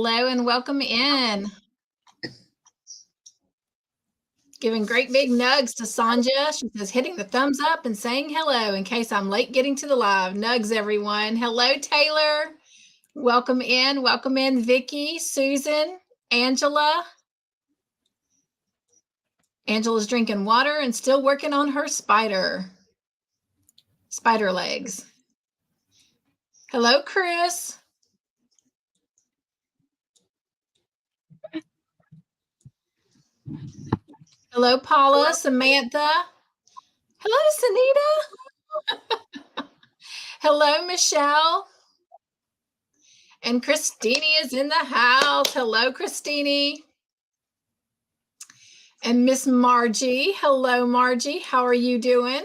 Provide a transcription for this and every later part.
Hello and welcome in. Giving great big nugs to Sonja. She says, hitting the thumbs up and saying hello in case I'm late getting to the live. Nugs, everyone. Hello, Taylor. Welcome in. Welcome in, Vicky, Susan, Angela. Angela's drinking water and still working on her spider legs. Hello, Chris. Hello, Paula, Samantha. Hello, Sanita. Hello, Michelle. And Christine is in the house. Hello, Christine. And Miss Margie. Hello, Margie. How are you doing?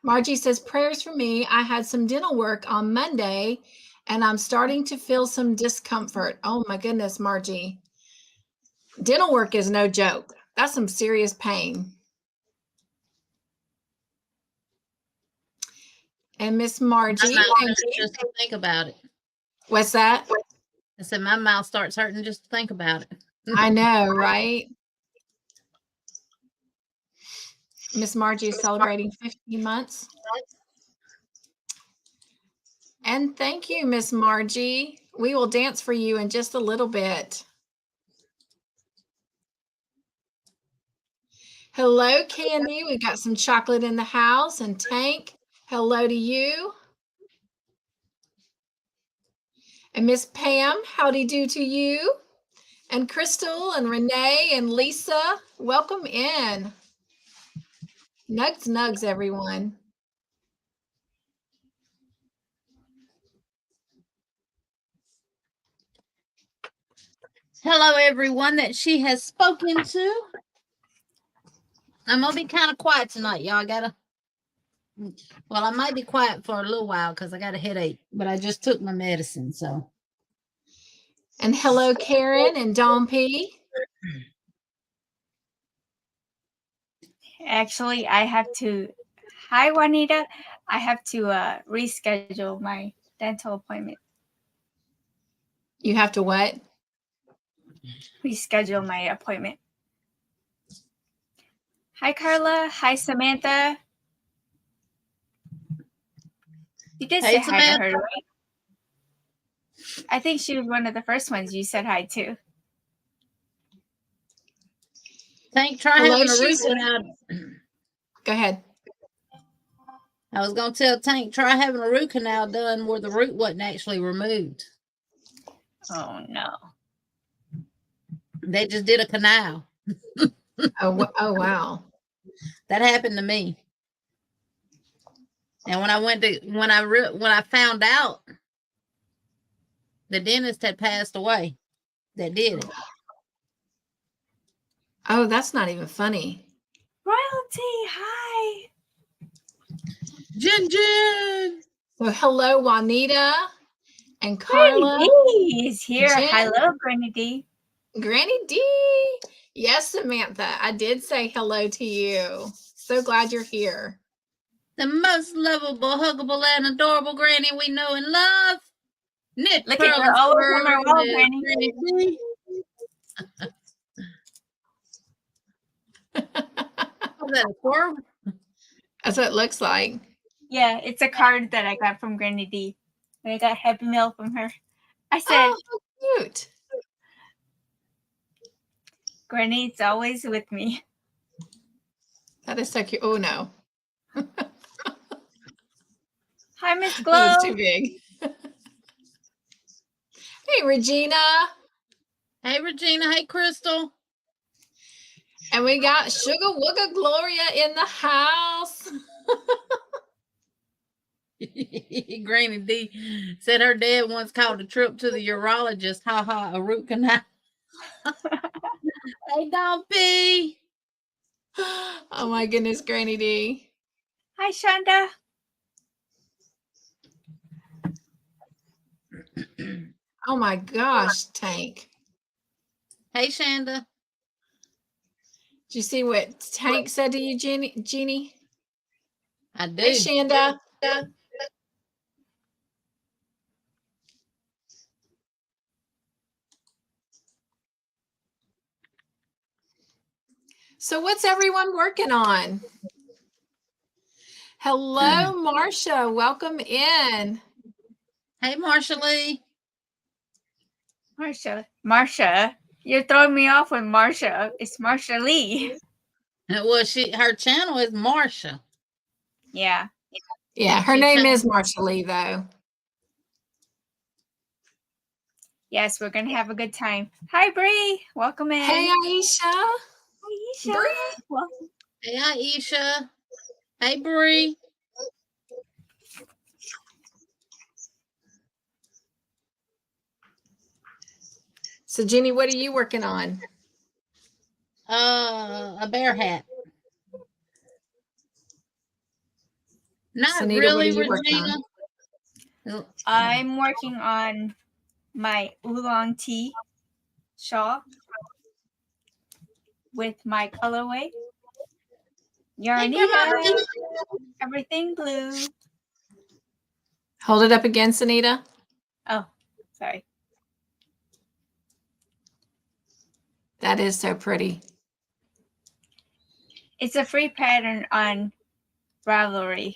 Margie says, prayers for me. I had some dental work on Monday, and I'm starting to feel some discomfort. Oh, my goodness, Margie. Dental work is no joke. That's some serious pain. And Miss Margie. Just to think about it. What's that? I said my mouth starts hurting just to think about it. I know, right? Miss Margie is celebrating 15 months. And thank you, Miss Margie. We will dance for you in just a little bit. Hello, Candy. We've got some chocolate in the house. And Tank, hello to you. And Miss Pam, howdy do to you. And Crystal and Renee and Lisa, welcome in. Nugs, nugs, everyone. Hello, everyone that she has spoken to. I'm going to be kind of quiet tonight, y'all. Well, I might be quiet for a little while because I got a headache, but I just took my medicine, so. And hello, Karen and Dom P. Actually, I have to. Hi, Juanita. I have to reschedule my dental appointment. You have to what? Reschedule my appointment. Hi, Carla. Hi, Samantha. You did say hi to her, right? I think she was one of the first ones you said hi to. Tank, try having a root canal. Go ahead. I was going to tell Tank, try having a root canal done where the root wasn't actually removed. Oh, no. They just did a canal. Oh, wow. That happened to me. And when I found out the dentist had passed away that did it. Oh, that's not even funny. Royalty, hi. Jen. Well, hello, Juanita and Carla. Granny D is here. Jen. Hello, Granny D. Granny D. Yes, Samantha, I did say hello to you. So glad you're here. The most lovable, huggable, and adorable Granny we know and love. Knit, look at her all over my wall, Granny. Granny. Is that a squirrel? That's what it looks like. Yeah, it's a card that I got from Granny D. I got Happy Meal from her. I said, oh, how cute. Granny, it's always with me. That is so cute. Oh, no. Hi, Miss Glow. That was too big. Hey, Regina. Hey, Regina. Hey, Crystal. And we got Sugar Wooga Gloria in the house. Granny D said her dad once called a trip to the urologist. Ha ha, a root canal. Hey, don't be. Oh my goodness, Granny D. Hi, Shonda. Oh my gosh, Tank. Hey, Shonda. Did you see what Tank said to you, Jeannie? I do. Hey, Shanda. So what's everyone working on? Hello, Marcia. Welcome in. Hey, Marsha Lee. Marsha, you're throwing me off with Marsha. It's Marsha Lee. Well, her channel is Marsha. Yeah. Yeah, her name is Marcia Lee, though. Yes, we're gonna have a good time. Hi, Bree. Welcome in. Hey, Aisha. Aisha. Bree. Welcome. Hey, Aisha. Hey, Bree. So, Jeannie, what are you working on? A bear hat. Not Sanita, really, what are you working Regina. on? I'm working on my oolong tea shawl with my colorway. Yarnita. Everything blue. Hold it up again, Sanita. Oh, sorry. That is so pretty. It's a free pattern on Ravelry.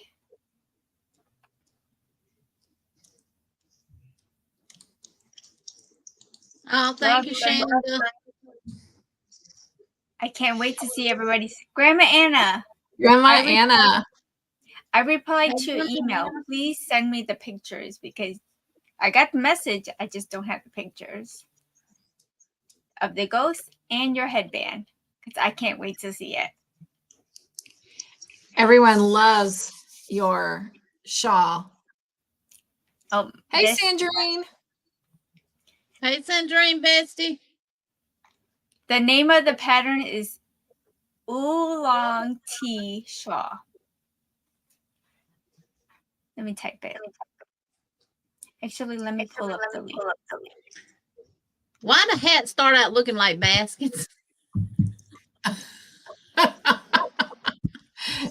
Oh, thank you, Shanda. I can't wait to see everybody's Grandma Anna. Grandma Anna. I replied to your email. Please send me the pictures because I got the message. I just don't have the pictures of the ghost and your headband because I can't wait to see it. Everyone loves your shawl. Oh, hey, Sandrine. Hey, Sandrine, bestie. The name of the pattern is Oolong Tea Shawl. Let me type it. Actually, let me pull up the link. Why the hats start out looking like baskets?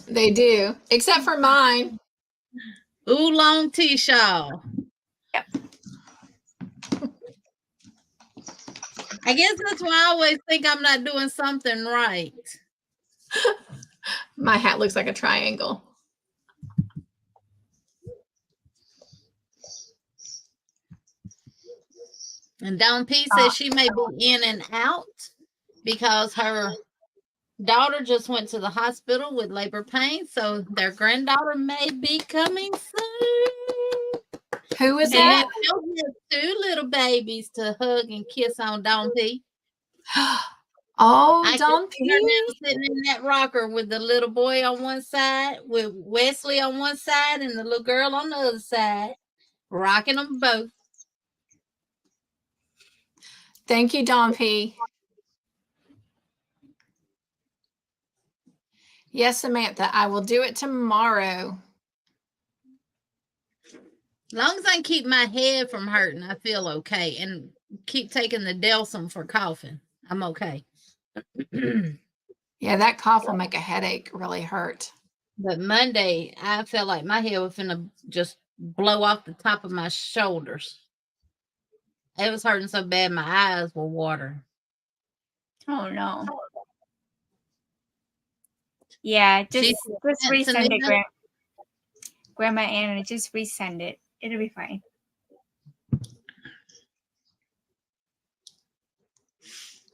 They do, except for mine. Oolong tea shawl. Yep. I guess that's why I always think I'm not doing something right. My hat looks like a triangle. And Dawn P says she may be in and out because her daughter just went to the hospital with labor pain, so their granddaughter may be coming soon. Who is that? They'll have 2 little babies to hug and kiss on Dawn P. Oh, Dawn P. Sitting in that rocker with the little boy on one side, with Wesley on one side, and the little girl on the other side, rocking them both. Thank you, Dawn P. Yes, Samantha, I will do it tomorrow. As long as I can keep my head from hurting, I feel okay. And keep taking the Delsum for coughing. I'm okay. Yeah, that cough will make a headache really hurt. But Monday, I felt like my head was finna just blow off the top of my shoulders. It was hurting so bad, my eyes were watering. Oh, no. Yeah, just resend it, Grandma Anna. Just resend it. It'll be fine.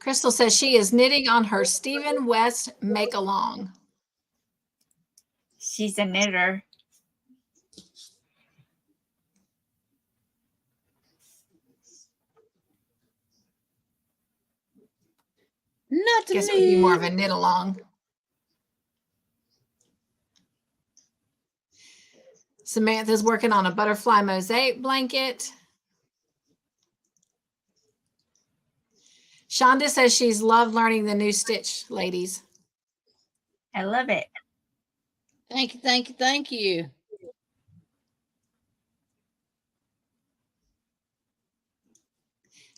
Crystal says she is knitting on her Stephen West make-along. She's a knitter. Not to Guess me. it would be more of a knit-along. Samantha's working on a butterfly mosaic blanket. Shonda says she's loved learning the new stitch, ladies. I love it. Thank you, thank you, thank you.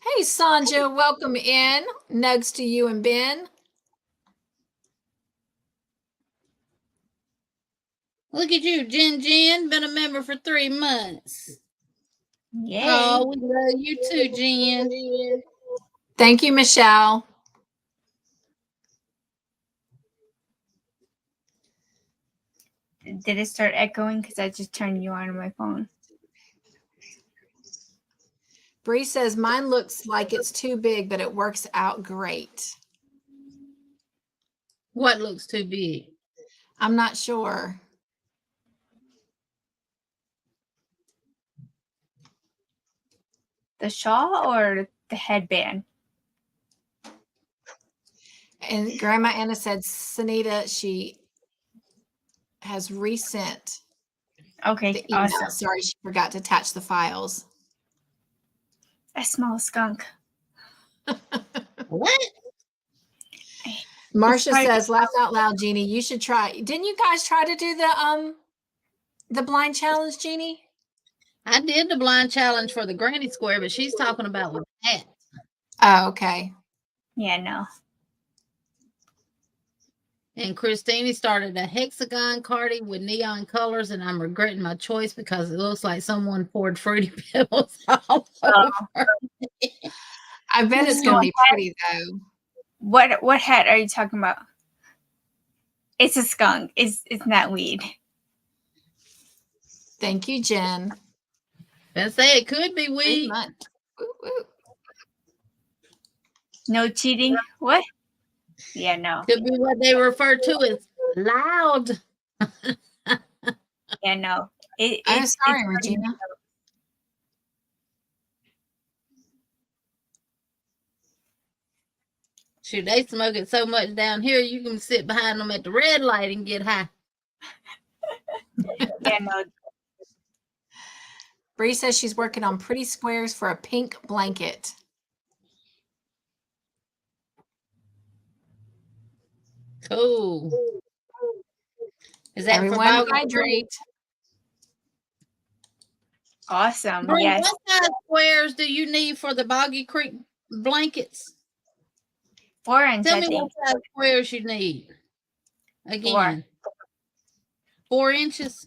Hey, Sanja, welcome in. Nugs to you and Ben. Look at you, Jen. Been a member for 3 months. Yay. Oh, we love you too, Jen. Thank you, Michelle. Did it start echoing? Because I just turned you on my phone. Bree says mine looks like it's too big, but it works out great. What looks too big? I'm not sure. The shawl or the headband? And Grandma Anna said, Sanita, she has resent Okay, the email. awesome. Sorry, she forgot to attach the files. I smell a skunk. What? Marcia says, laugh out loud, Jeannie. You should try. Didn't you guys try to do the blind challenge, Jeannie? I did the blind challenge for the granny square, but she's talking about with hats. Oh, okay. Yeah, no. And Christine started a hexagon carding with neon colors, and I'm regretting my choice because it looks like someone poured Fruity Pebbles all over. I bet it's going to be pretty, though. What hat are you talking about? It's a skunk. It's not weed. Thank you, Jen. I say it could be weed. Woo, woo. No cheating. What? Yeah, no. Could be what they refer to as loud. Yeah, no. I'm sorry, Regina. Shoot, they smoke it so much down here, you can sit behind them at the red light and get high. Yeah, no. Bree says she's working on pretty squares for a pink blanket. Cool. Is that Everyone for Boggy hydrate. Awesome. Bree, Yes. what size squares do you need for the Boggy Creek blankets? 4 inch, Tell I me think. what size squares you need. Again. 4 inches?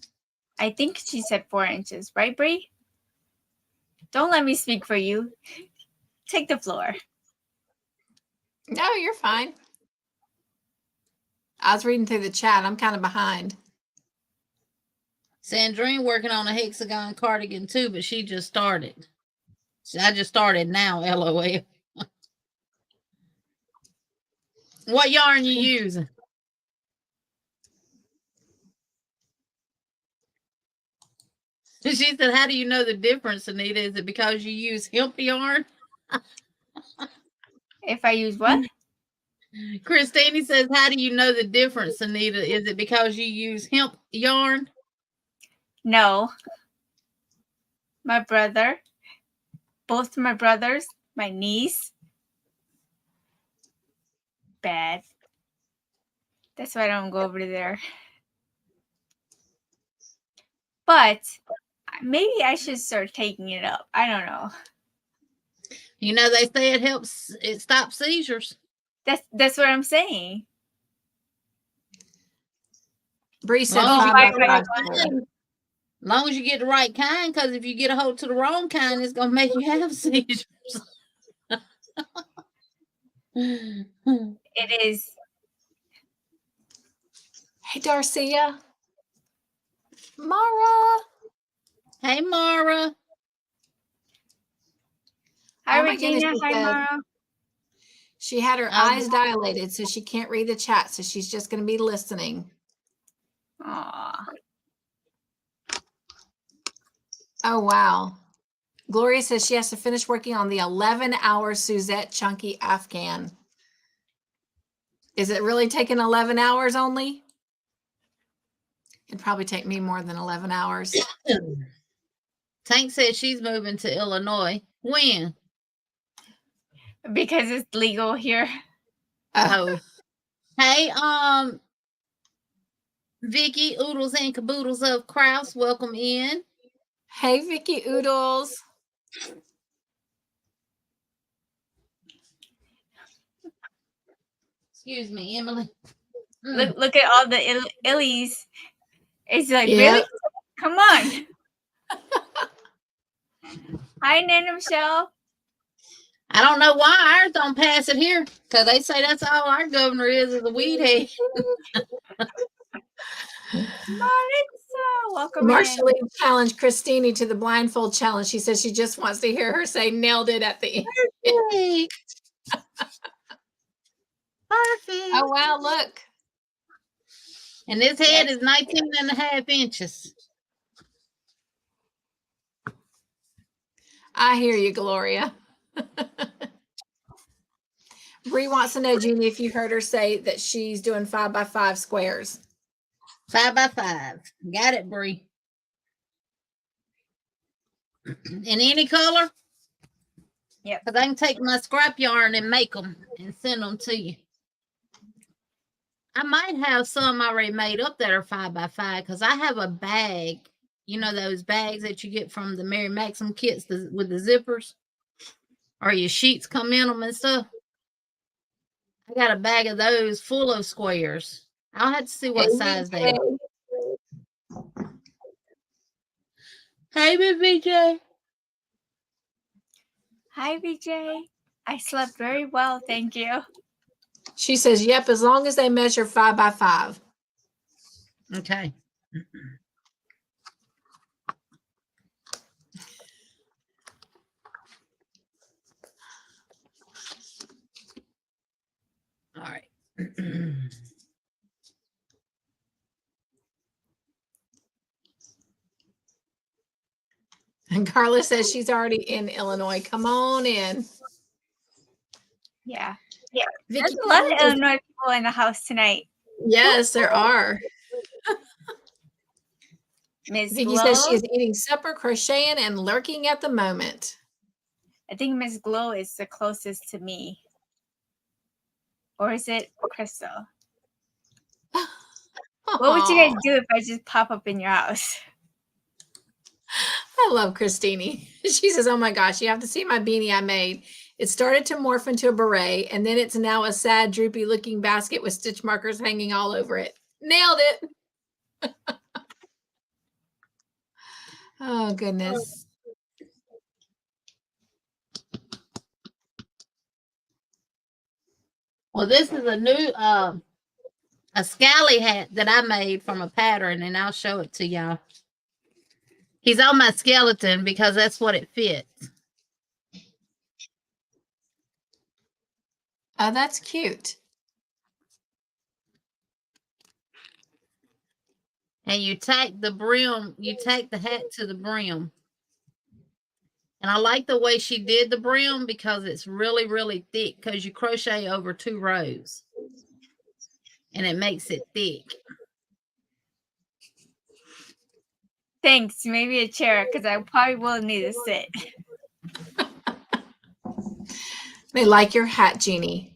I think she said 4 inches, right, Bree? Don't let me speak for you. Take the floor. No, you're fine. I was reading through the chat. I'm kind of behind. Sandrine working on a hexagon cardigan too, but she just started. I just started now, LOL. What yarn you using? She said, how do you know the difference, Anita? Is it because you use hemp yarn? If I use what? Christine says, how do you know the difference, Anita? Is it because you use hemp yarn? No. My brother. Both my brothers. My niece. Bad. That's why I don't go over there. But maybe I should start taking it up. I don't know. You know, they say it stops seizures. That's what I'm saying. Bree said Long as 5 long as you get the right kind, because if you get a hold to the wrong kind, it's going to make you have seizures. It is. Hey, Darcia. Mara. Hey, Mara. Hi, Oh my goodness, Regina. she Hi, said- Mara. She had her eyes dilated, so she can't read the chat. So she's just going to be listening. Aw. Oh, wow. Gloria says she has to finish working on the 11-hour Suzette Chunky Afghan. Is it really taking 11 hours only? It'd probably take me more than 11 hours. Tank says she's moving to Illinois. When? Because it's legal here. Oh. Hey, Vicky, Oodles and Caboodles of Kraus, welcome in. Hey, Vicky Oodles. Excuse me, Emily. Look at all the illies. It's like, Yep. really? Come on. Hi, Nana Michelle. I don't know why ours don't pass it here, because they say that's all our governor is a weed head. Maritza, welcome Marcia in. Lee challenged Christine to the blindfold challenge. She says she just wants to hear her say nailed it at the end. Perfect. Perfect. Oh, wow, look. And this head is 19.5 inches. I hear you, Gloria. Bree wants to know, Jeannie, if you heard her say that she's doing 5x5 squares. 5x5. Got it, Bree. In any color? Yep. Because I can take my scrap yarn and make them and send them to you. I might have some already made up that are 5x5 because I have a bag. You know those bags that you get from the Mary Maxim kits with the zippers? Or your sheets come in them and stuff. I got a bag of those full of squares. I'll have to see what size they are. Hey, VJ. Hi, VJ. I slept very well, thank you. She says, yep, as long as they measure 5x5. Okay. All right. And Carla says she's already in Illinois. Come on in. Yeah. Vicky There's a lot of says- Illinois people in the house tonight. Yes, there are. Ms. Vicky Glow, says she is eating supper, crocheting, and lurking at the moment. I think Ms. Glow is the closest to me. Or is it Crystal? What would you guys do if I just pop up in your house? I love Christine. She says, oh my gosh, you have to see my beanie I made. It started to morph into a beret, and then it's now a sad, droopy looking basket with stitch markers hanging all over it. Nailed it. Oh, goodness. Well, this is a new a scally hat that I made from a pattern, and I'll show it to y'all. He's on my skeleton because that's what it fits. Oh, that's cute. And you tack the brim, you tack the hat to the brim. And I like the way she did the brim because it's really, really thick because you crochet over 2 rows. And it makes it thick. Thanks. Maybe a chair because I probably will need to sit. They like your hat, Jeannie.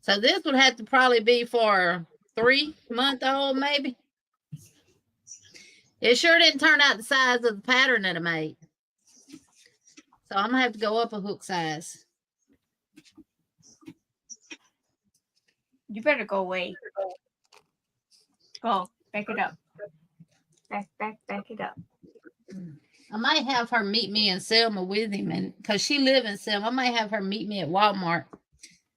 So this would have to probably be for 3-month-old, maybe. It sure didn't turn out the size of the pattern that I made. So I'm going to have to go up a hook size. You better go away. Go. Back it up. Back it up. I might have her meet me in Selma with him, and because she lives in Selma, I might have her meet me at Walmart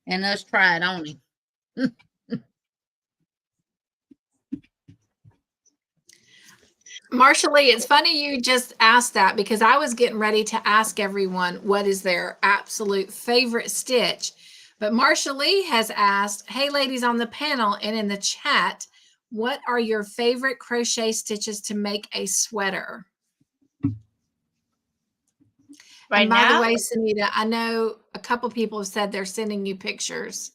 and us try it on him. Marcia Lee, it's funny you just asked that because I was getting ready to ask everyone what is their absolute favorite stitch. But Marcia Lee has asked, hey, ladies on the panel and in the chat, what are your favorite crochet stitches to make a sweater? Right and by now? the way, Sanita, I know a couple people have said they're sending you pictures.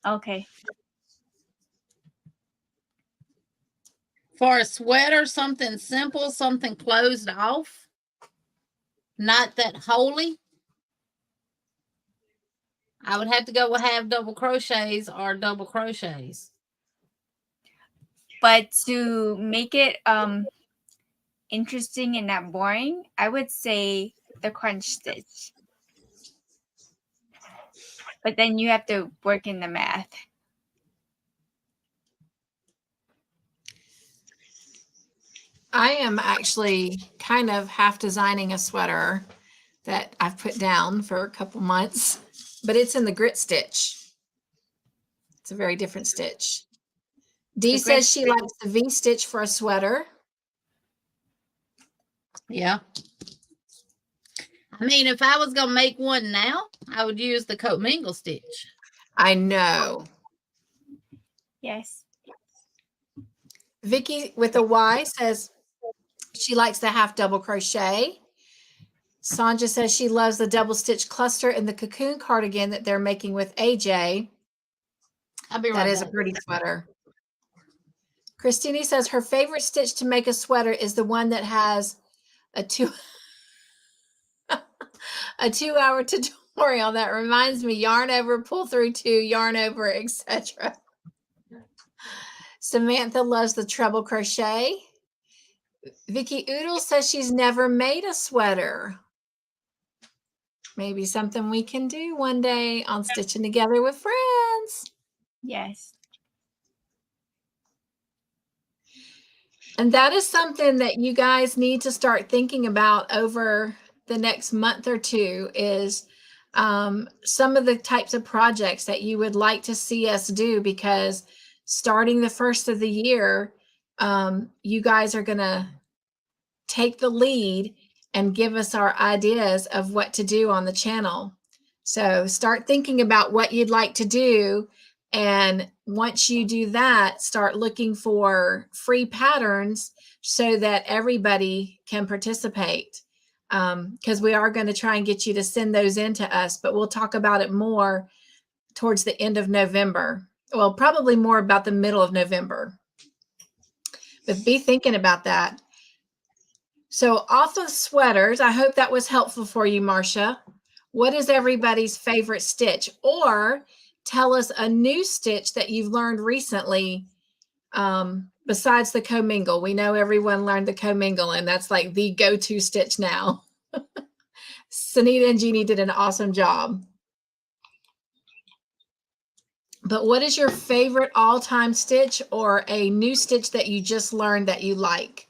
Okay. For a sweater, something simple, something closed off, not that holy. I would have to go with half double crochets or double crochets. But to make it interesting and not boring, I would say the crunch stitch. But then you have to work in the math. I am actually kind of half designing a sweater that I've put down for a couple months, but it's in the grit stitch. It's a very different stitch. Dee says she likes the V-stitch for a sweater. Yeah. I mean, if I was going to make one now, I would use the commingle stitch. I know. Yes. Vicky with a Y says she likes the half double crochet. Sanja says she loves the double stitch cluster in the cocoon cardigan that they're making with AJ. I'll be right That back. is a pretty sweater. Christine says her favorite stitch to make a sweater is the one that has a 2-hour tutorial. That reminds me, yarn over, pull through 2, yarn over, etc. Samantha loves the treble crochet. Vicky Oodle says she's never made a sweater. Maybe something we can do one day on Stitching Together with Friends. Yes. And that is something that you guys need to start thinking about over the next month or two is some of the types of projects that you would like to see us do, because starting the first of the year, you guys are going to take the lead and give us our ideas of what to do on the channel. So start thinking about what you'd like to do. And once you do that, start looking for free patterns so that everybody can participate. Because we are going to try and get you to send those in to us, but we'll talk about it more towards the end of November. Well, probably more about the middle of November. But be thinking about that. So off of sweaters, I hope that was helpful for you, Marcia. What is everybody's favorite stitch? Or tell us a new stitch that you've learned recently besides the commingle. We know everyone learned the commingle, and that's like the go-to stitch now. Sanita and Jeannie did an awesome job. But what is your favorite all-time stitch or a new stitch that you just learned that you like?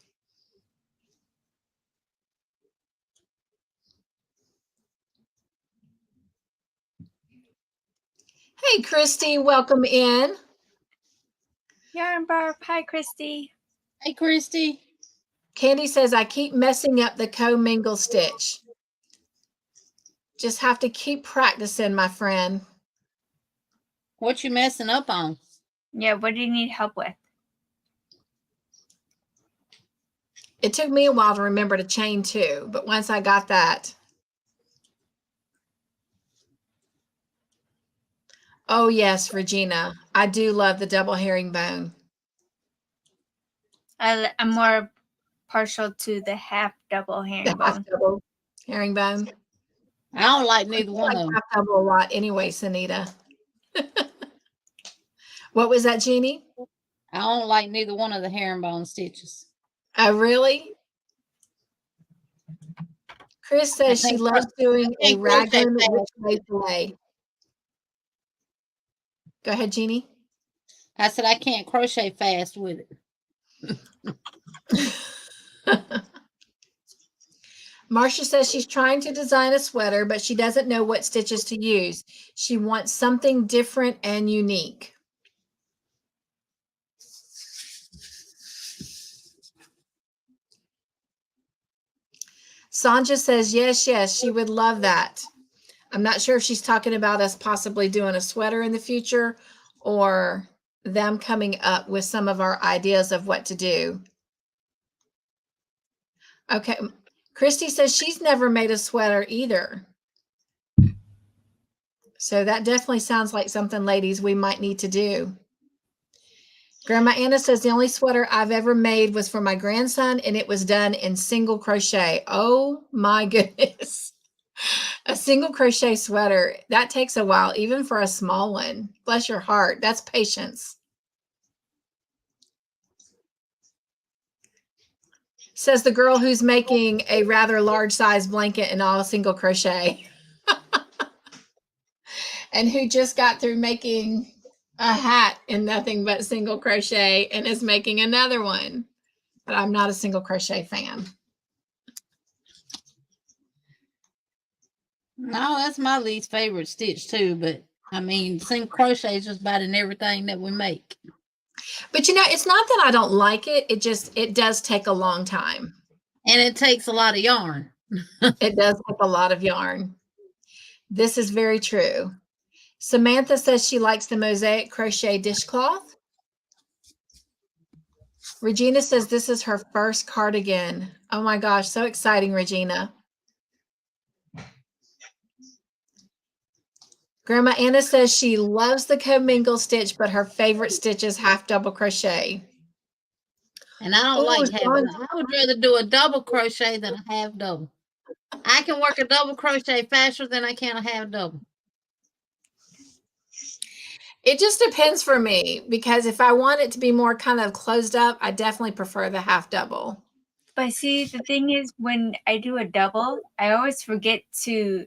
Hey, Christy, welcome in. Yarn Barb. Hi, Christy. Hey, Christy. Candy says, I keep messing up the commingle stitch. Just have to keep practicing, my friend. What you messing up on? Yeah, what do you need help with? It took me a while to remember to chain 2, but once I got that. Oh, yes, Regina. I do love the double herringbone. I'm more partial to the half double The herringbone. half double herringbone. I don't like neither I one like of them. half double a lot anyway, Sanita. What was that, Jeannie? I don't like neither one of the herringbone stitches. Oh, really? Chris says she loves doing a raglan which way fillet. Go ahead, Jeannie. I said I can't crochet fast with it. Marcia says she's trying to design a sweater, but she doesn't know what stitches to use. She wants something different and unique. Sanja says, yes, she would love that. I'm not sure if she's talking about us possibly doing a sweater in the future or them coming up with some of our ideas of what to do. Okay. Christy says she's never made a sweater either. So that definitely sounds like something, ladies, we might need to do. Grandma Anna says the only sweater I've ever made was for my grandson, and it was done in single crochet. Oh my goodness. A single crochet sweater, that takes a while, even for a small one. Bless your heart. That's patience. Says the girl who's making a rather large size blanket in all single crochet. And who just got through making a hat in nothing but single crochet and is making another one. But I'm not a single crochet fan. No, that's my least favorite stitch too. But I mean, single crochet is just about in everything that we make. But it's not that I don't like it. It does take a long time. And it takes a lot of yarn. It does take a lot of yarn. This is very true. Samantha says she likes the mosaic crochet dishcloth. Regina says this is her first cardigan. Oh my gosh, so exciting, Regina. Grandma Anna says she loves the commingle stitch, but her favorite stitch is half double crochet. And I don't like half. I would rather do a double crochet than a half double. I can work a double crochet faster than I can a half double. It just depends for me, because if I want it to be more kind of closed up, I definitely prefer the half double. But see, the thing is, when I do a double, I always forget to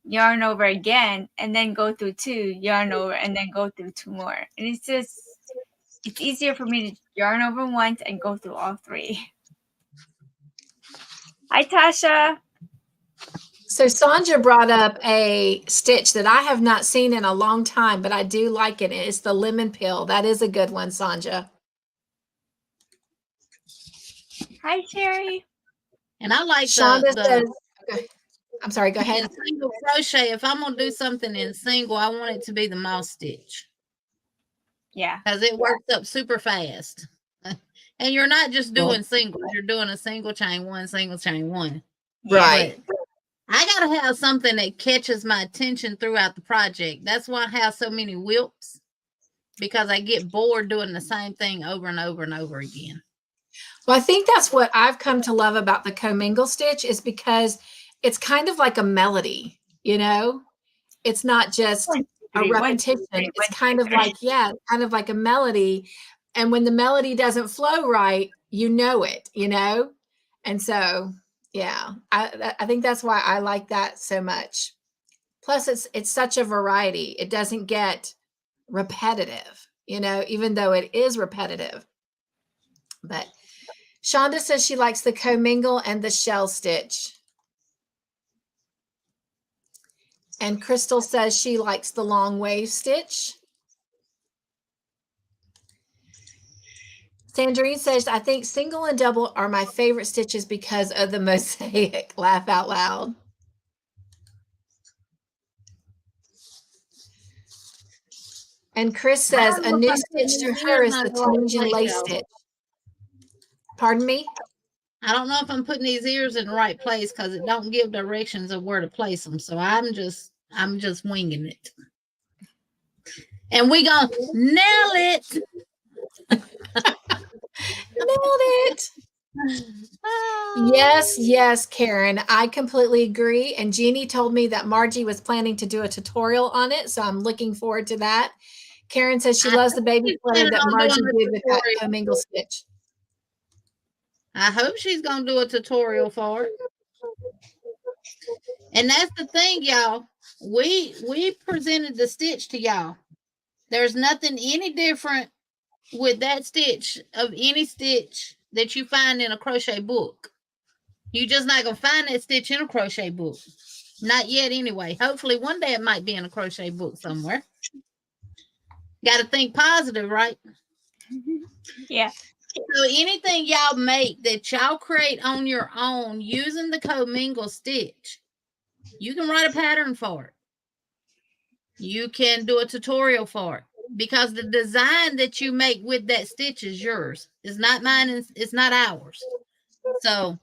yarn over again and then go through 2, yarn over, and then go through 2 more. And it's easier for me to yarn over once and go through all 3. Hi, Tasha. So Sandra brought up a stitch that I have not seen in a long time, but I do like it. It's the lemon peel. That is a good one, Sandra. Hi, Sherry. And I like Shonda says, okay. I'm sorry, go ahead. Single crochet, if I'm going to do something in single, I want it to be the mouse stitch. Yeah. Because it works up super fast. And you're not just doing singles. You're doing a single chain 1, single chain 1. Right. But I got to have something that catches my attention throughout the project. That's why I have so many whoops, because I get bored doing the same thing over and over and over again. Well, I think that's what I've come to love about the commingle stitch, is because it's kind of like a melody, It's not just a repetition. It's kind of like, kind of like a melody. And when the melody doesn't flow right, it, And so, yeah, I think that's why I like that so much. Plus, it's such a variety. It doesn't get repetitive, even though it is repetitive. But Shonda says she likes the commingle and the shell stitch. And Crystal says she likes the long wave stitch. Sandrine says, I think single and double are my favorite stitches because of the mosaic. Laugh out loud. And Chris says a new stitch to her is the Tunisian lace stitch. Pardon me? I don't know if I'm putting these ears in the right place, because it don't give directions of where to place them. So I'm just winging it. And we gonna nail it. Nailed it. Yes, Karen. I completely agree. And Jeannie told me that Margie was planning to do a tutorial on it, so I'm looking forward to that. Karen says she loves the baby sweater that Margie did with that commingle stitch. I hope she's going to do a tutorial for it. And that's the thing, y'all. We presented the stitch to y'all. There's nothing any different with that stitch of any stitch that you find in a crochet book. You're just not going to find that stitch in a crochet book. Not yet, anyway. Hopefully one day it might be in a crochet book somewhere. Got to think positive, right? Yeah. So anything y'all make that y'all create on your own using the commingle stitch, you can write a pattern for it. You can do a tutorial for it, because the design that you make with that stitch is yours. It's not mine. It's not ours. So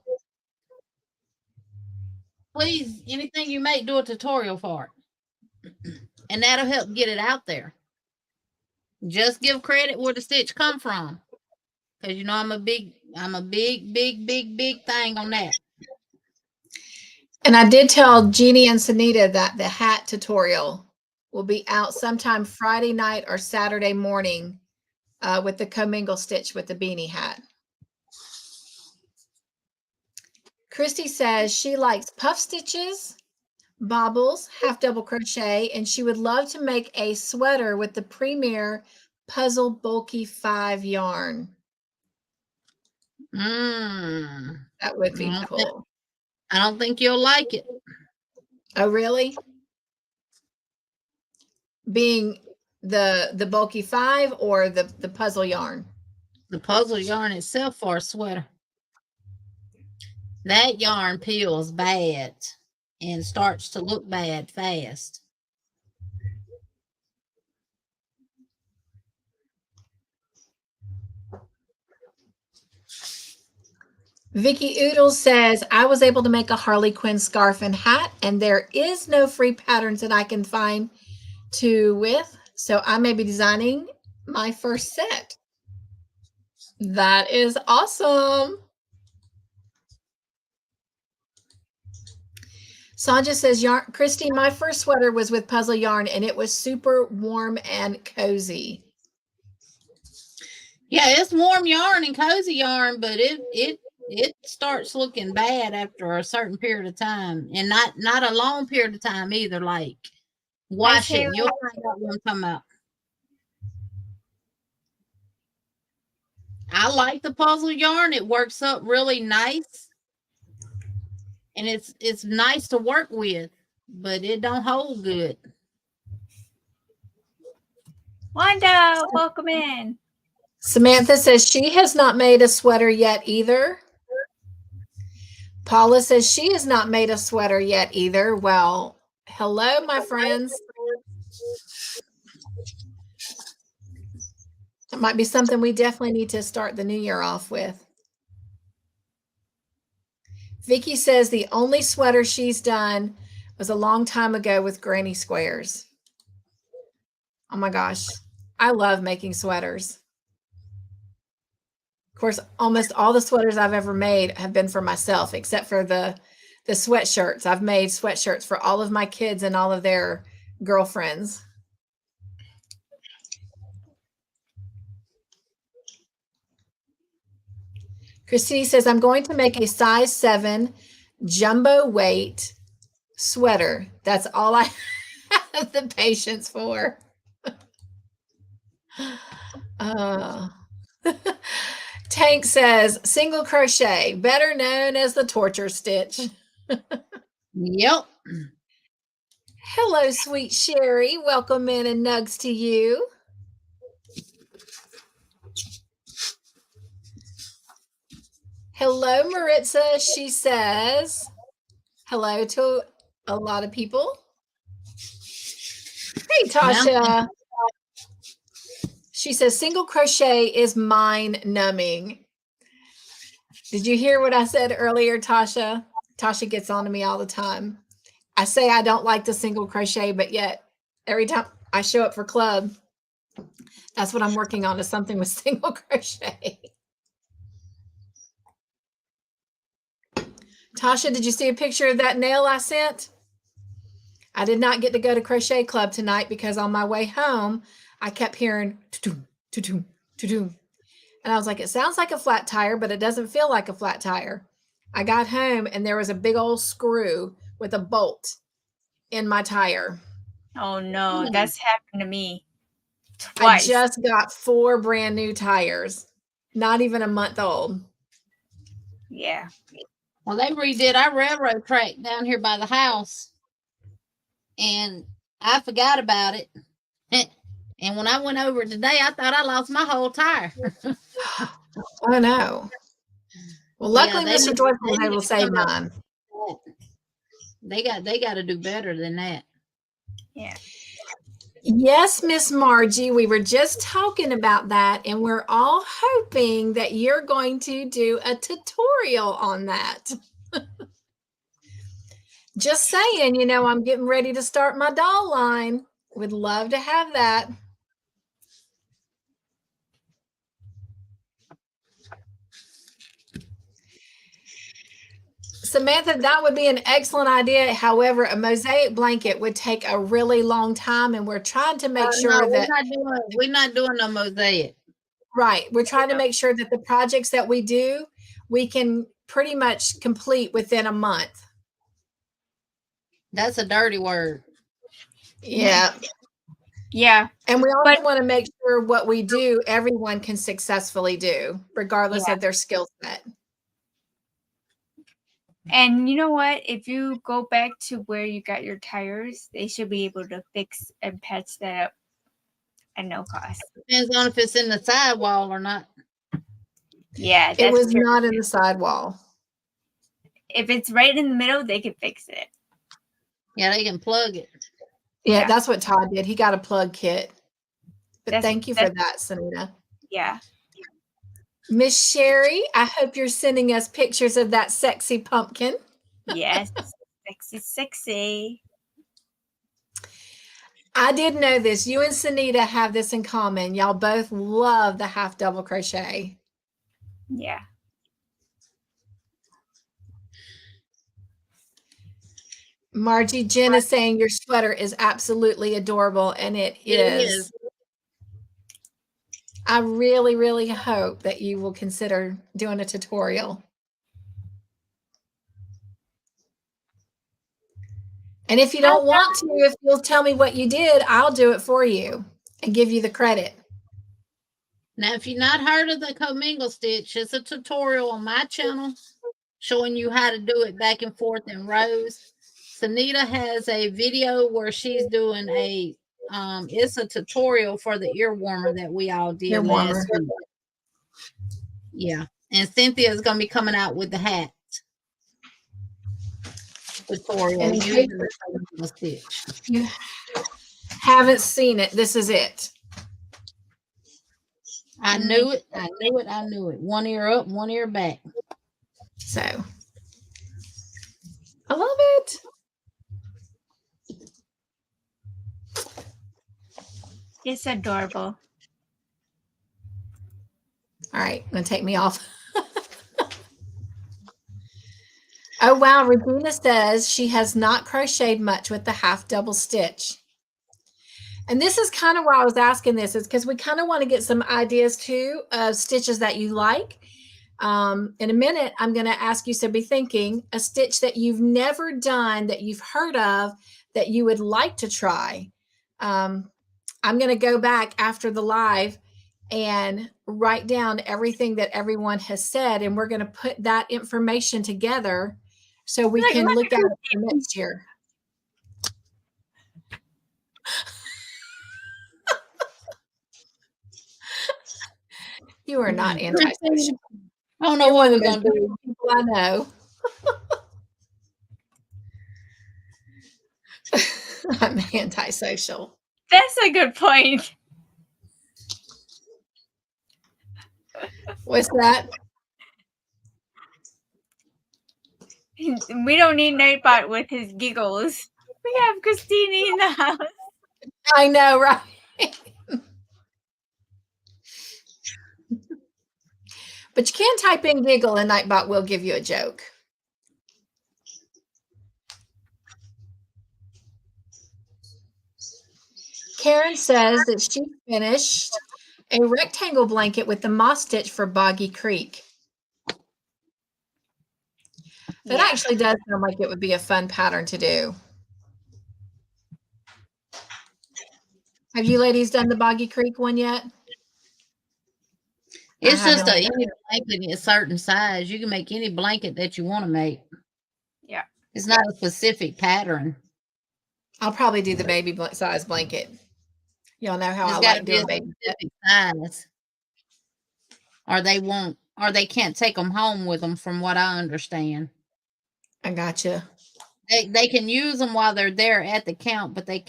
please, anything you make, do a tutorial for it. And that'll help get it out there. Just give credit where the stitch come from. Because I'm a big thing on that. And I did tell Jeannie and Sanita that the hat tutorial will be out sometime Friday night or Saturday morning with the commingle stitch with the beanie hat. Christy says she likes puff stitches, bobbles, half double crochet, and she would love to make a sweater with the Premier Puzzle Bulky 5 yarn. That would be cool. I don't think you'll like it. Oh, really? Being The bulky 5 or the puzzle yarn? The puzzle yarn itself for a sweater. That yarn peels bad and starts to look bad fast. Vicky Oodles says, I was able to make a Harley Quinn scarf and hat, and there is no free patterns that I can find to with. So I may be designing my first set. That is awesome. Sanja says, yarn, Christy, my first sweater was with puzzle yarn, and it was super warm and cozy. Yeah, it's warm yarn and cozy yarn, but it starts looking bad after a certain period of time, and not a long period of time either. Like wash it, and you'll find out what I'm talking about. I like the puzzle yarn. It works up really nice, and it's nice to work with, but it don't hold good. Wanda, welcome in. Samantha says she has not made a sweater yet either. Paula says she has not made a sweater yet either. Well, hello, my friends. It might be something we definitely need to start the new year off with. Vicky says the only sweater she's done was a long time ago with granny squares. Oh my gosh. I love making sweaters. Of course, almost all the sweaters I've ever made have been for myself, except for the sweatshirts. I've made sweatshirts for all of my kids and all of their girlfriends. Christine says, I'm going to make a size 7 jumbo weight sweater. That's all I have the patience for. Tank says, single crochet, better known as the torture stitch. Yep. Hello, sweet Sherry. Welcome in and nugs to you. Hello, Maritza. She says hello to a lot of people. Hey, Tasha. She says single crochet is mind numbing. Did you hear what I said earlier, Tasha? Tasha gets on to me all the time. I say I don't like the single crochet, but yet every time I show up for club, that's what I'm working on, is something with single crochet. Tasha, did you see a picture of that nail I sent? I did not get to go to crochet club tonight because on my way home, I kept hearing to-doom, to-doom, to-doom. And I was like, it sounds like a flat tire, but it doesn't feel like a flat tire. I got home and there was a big old screw with a bolt in my tire. Oh no, that's happened to me twice. I just got 4 brand new tires, not even a month old. Yeah. Well, they redid our railroad track down here by the house, and I forgot about it. And when I went over today, I thought I lost my whole tire. Oh no. Well, luckily, Yeah, Mr. Joyful was able to save mine. They got to do better than that. Yeah. Yes, Miss Margie, we were just talking about that, and we're all hoping that you're going to do a tutorial on that. Just saying, you know, I'm getting ready to start my doll line. Would love to have that. Samantha, that would be an excellent idea. However, a mosaic blanket would take a really long time, and we're trying to make sure that we're not doing no mosaic. Right. We're trying to make sure that the projects that we do, we can pretty much complete within a month. That's a dirty word. Yeah. Yeah. And we also want to make sure what we do, everyone can successfully do, regardless of their skill set. And you know what? If you go back to where you got your tires, they should be able to fix and patch that up at no cost. Depends on if it's in the sidewall or not. Yeah, It that's was true. not in the sidewall. If it's right in the middle, they can fix it. Yeah, they can plug it. Yeah, Yeah. that's what Todd did. He got a plug kit. But That's- thank you for that, Sanita. Yeah. Miss Sherry, I hope you're sending us pictures of that sexy pumpkin. Yes. Sexy, sexy. I did know this. You and Sanita have this in common. Y'all both love the half double crochet. Yeah. Margie, Jen is saying your sweater is absolutely adorable, and it is. I really, really hope that you will consider doing a tutorial. And if you don't want to, if you'll tell me what you did, I'll do it for you and give you the credit. Now, if you've not heard of the commingle stitch, it's a tutorial on my channel showing you how to do it back and forth in rows. Sanita has a video where she's doing a it's a tutorial for the ear warmer that we all did last week. Yeah. And Cynthia is going to be coming out with the hat tutorial. And Using the commingle stitch. You haven't seen it. This is it. I knew it. I knew it. I knew it. One ear up, one ear back. So I love it. It's adorable. All right, gonna take me off. Oh wow, Regina says she has not crocheted much with the half double stitch. And this is kind of why I was asking this, is because we kind of want to get some ideas too of stitches that you like. In a minute, I'm going to ask you, so be thinking, a stitch that you've never done, that you've heard of, that you would like to try. I'm going to go back after the live and write down everything that everyone has said, and we're going to put that information together so we can look at it for next year. You are not antisocial. I don't know what we're going to do. People I know. I'm antisocial. That's a good point. What's that? We don't need Nightbot with his giggles. We have Christine in the house. I know, right? But you can type in giggle and Nightbot will give you a joke. Karen says that she finished a rectangle blanket with the moss stitch for Boggy Creek. That actually does sound like it would be a fun pattern to do. Have you ladies done the Boggy Creek one yet? It's just any blanket in a certain size. You can make any blanket that you want to make. Yeah. It's not a specific pattern. I'll probably do the baby size blanket. Y'all know how It's I got to like be a doing baby. specific size. Or they can't take them home with them, from what I understand. I gotcha. They can use them while they're there at the count, but they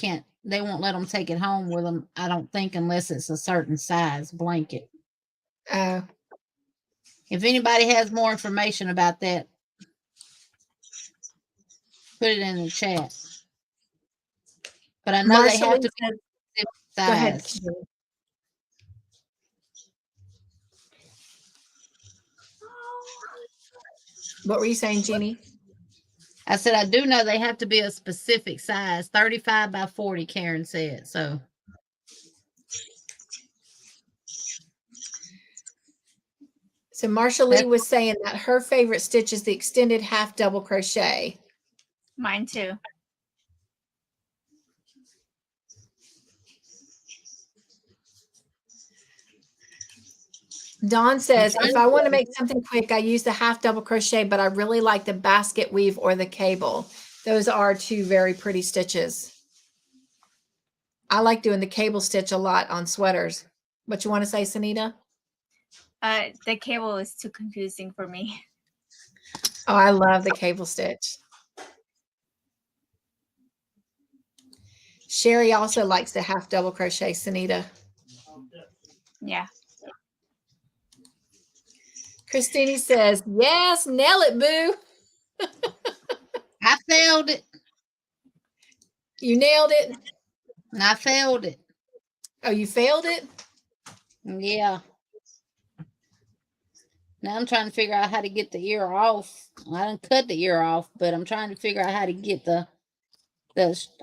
won't let them take it home with them, I don't think, unless it's a certain size blanket. If anybody has more information about that, put it in the chat. But I know they have to be a specific size. Go ahead. What were you saying, Jeannie? I said, I do know they have to be a specific size, 35 by 40, Karen said. So Marsha Lee was saying that her favorite stitch is the extended half double crochet. Mine too. Dawn says, if I want to make something quick, I use the half double crochet, but I really like the basket weave or the cable. Those are two very pretty stitches. I like doing the cable stitch a lot on sweaters. What you want to say, Sanita? The cable is too confusing for me. Oh, I love the cable stitch. Sherry also likes to half double crochet, Sanita. Yeah. Christine says, yes, nail it, boo. I failed it. You nailed it. I failed it. Oh, you failed it? Yeah. Now I'm trying to figure out how to get the ear off. I didn't cut the ear off, but I'm trying to figure out how to get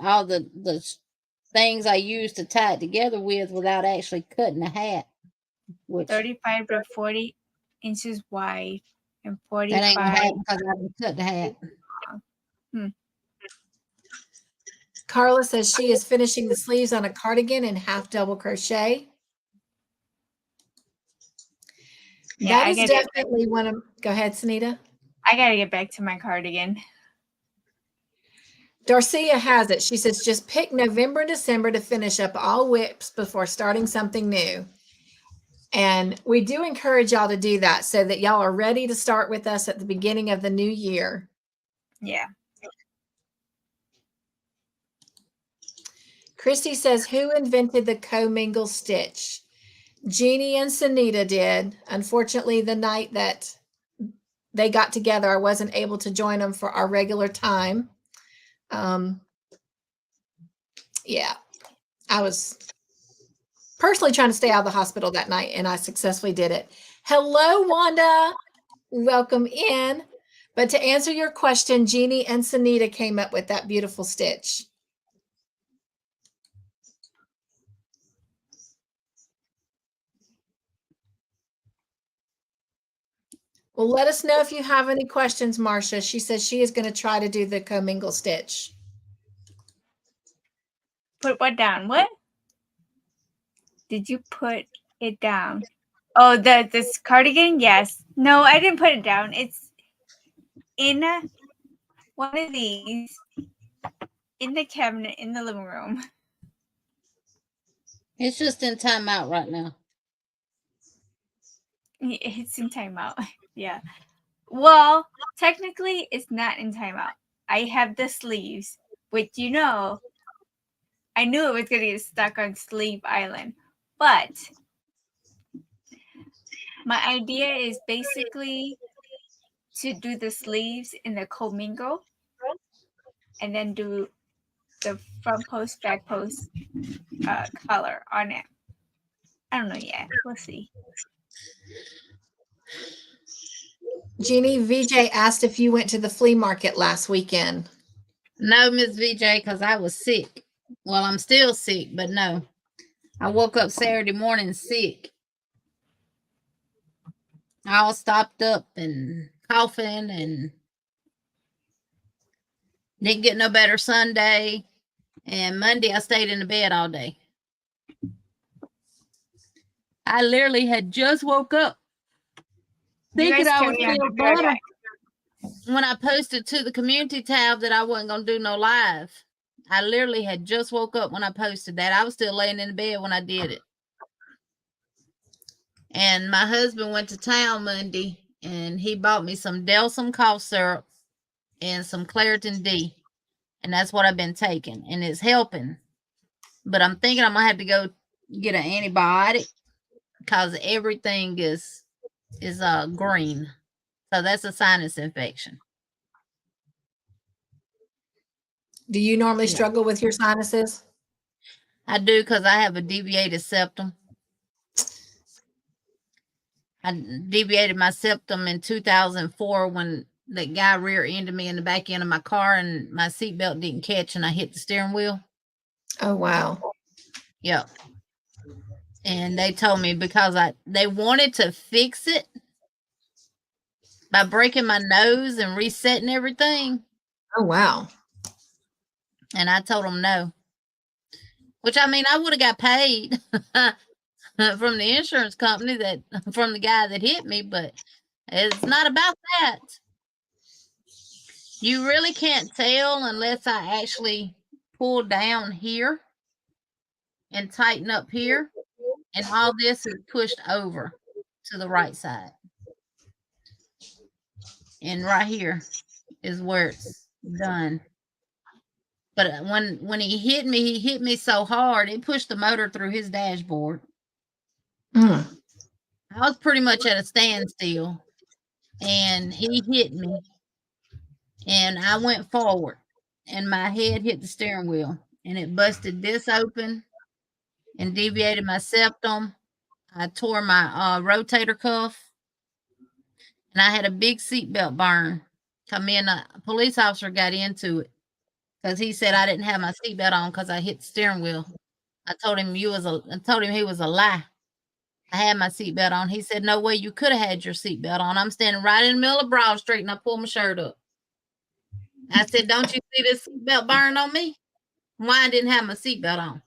all the things I use to tie it together with without actually cutting the hat. Which 35 to 40 inches wide and that ain't gonna 45. happen because I didn't cut the hat. Carla says she is finishing the sleeves on a cardigan in half double crochet. Yeah, that is definitely one of, go ahead, Sanita. I gotta get back to my cardigan. Darcia has it. She says, just pick November and December to finish up all whips before starting something new. And we do encourage y'all to do that so that y'all are ready to start with us at the beginning of the new year. Yeah. Christy says, who invented the commingle stitch? Jeannie and Sanita did. Unfortunately, the night that they got together, I wasn't able to join them for our regular time. Yeah, I was personally trying to stay out of the hospital that night, and I successfully did it. Hello, Wanda. Welcome in. But to answer your question, Jeannie and Sanita came up with that beautiful stitch. Well, let us know if you have any questions, Marcia. She says she is going to try to do the commingle stitch. Put what down? What? Did you put it down? Oh, this cardigan? Yes. No, I didn't put it down. It's in one of these in the cabinet in the living room. It's just in timeout right now. It's in timeout. Yeah. Well, technically, it's not in timeout. I have the sleeves, which I knew it was going to get stuck on Sleeve Island. But my idea is basically to do the sleeves in the commingle and then do the front post, back post color on it. I don't know yet. We'll see. Jeannie, VJ asked if you went to the flea market last weekend. No, Miss VJ, because I was sick. Well, I'm still sick, but no. I woke up Saturday morning sick. All stopped up and coughing and didn't get no better Sunday. And Monday I stayed in the bed all day. I literally had just woke up thinking I would feel better when I posted to the community tab that I wasn't going to do no live. I literally had just woke up when I posted that. I was still laying in the bed when I did it. And my husband went to town Monday and he bought me some Delsum cough syrup and some Claritin D. And that's what I've been taking. And it's helping. But I'm thinking I'm going to have to go get an antibiotic because everything is green. So that's a sinus infection. Do you normally struggle with your sinuses? I do because I have a deviated septum. I deviated my septum in 2004 when that guy rear-ended me in the back end of my car and my seatbelt didn't catch and I hit the steering wheel. Oh, wow. Yep. And they told me because they wanted to fix it by breaking my nose and resetting everything. Oh, wow. And I told them no. Which, I mean, I would have got paid from the insurance company from the guy that hit me, but it's not about that. You really can't tell unless I actually pull down here and tighten up here. And all this is pushed over to the right side. And right here is where it's done. But when he hit me so hard, it pushed the motor through his dashboard. I was pretty much at a standstill, and he hit me, and I went forward, and my head hit the steering wheel, and it busted this open and deviated my septum. I tore my rotator cuff, and I had a big seatbelt burn. Me and a police officer got into it because he said I didn't have my seatbelt on because I hit the steering wheel. I told him he was a lie. I had my seatbelt on. He said, no way you could have had your seatbelt on. I'm standing right in the middle of Broad Street, and I pulled my shirt up. I said, don't you see this seatbelt burn on me? Why I didn't have my seatbelt on?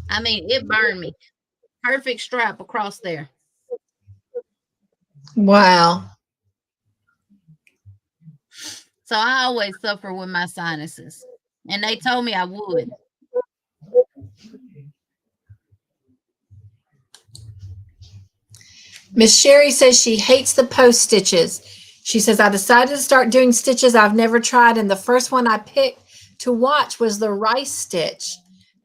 I mean, it burned me. Perfect strap across there. Wow. So I always suffer with my sinuses, and they told me I would. Miss Sherry says she hates the post stitches. She says, I decided to start doing stitches I've never tried, and the first one I picked to watch was the rice stitch.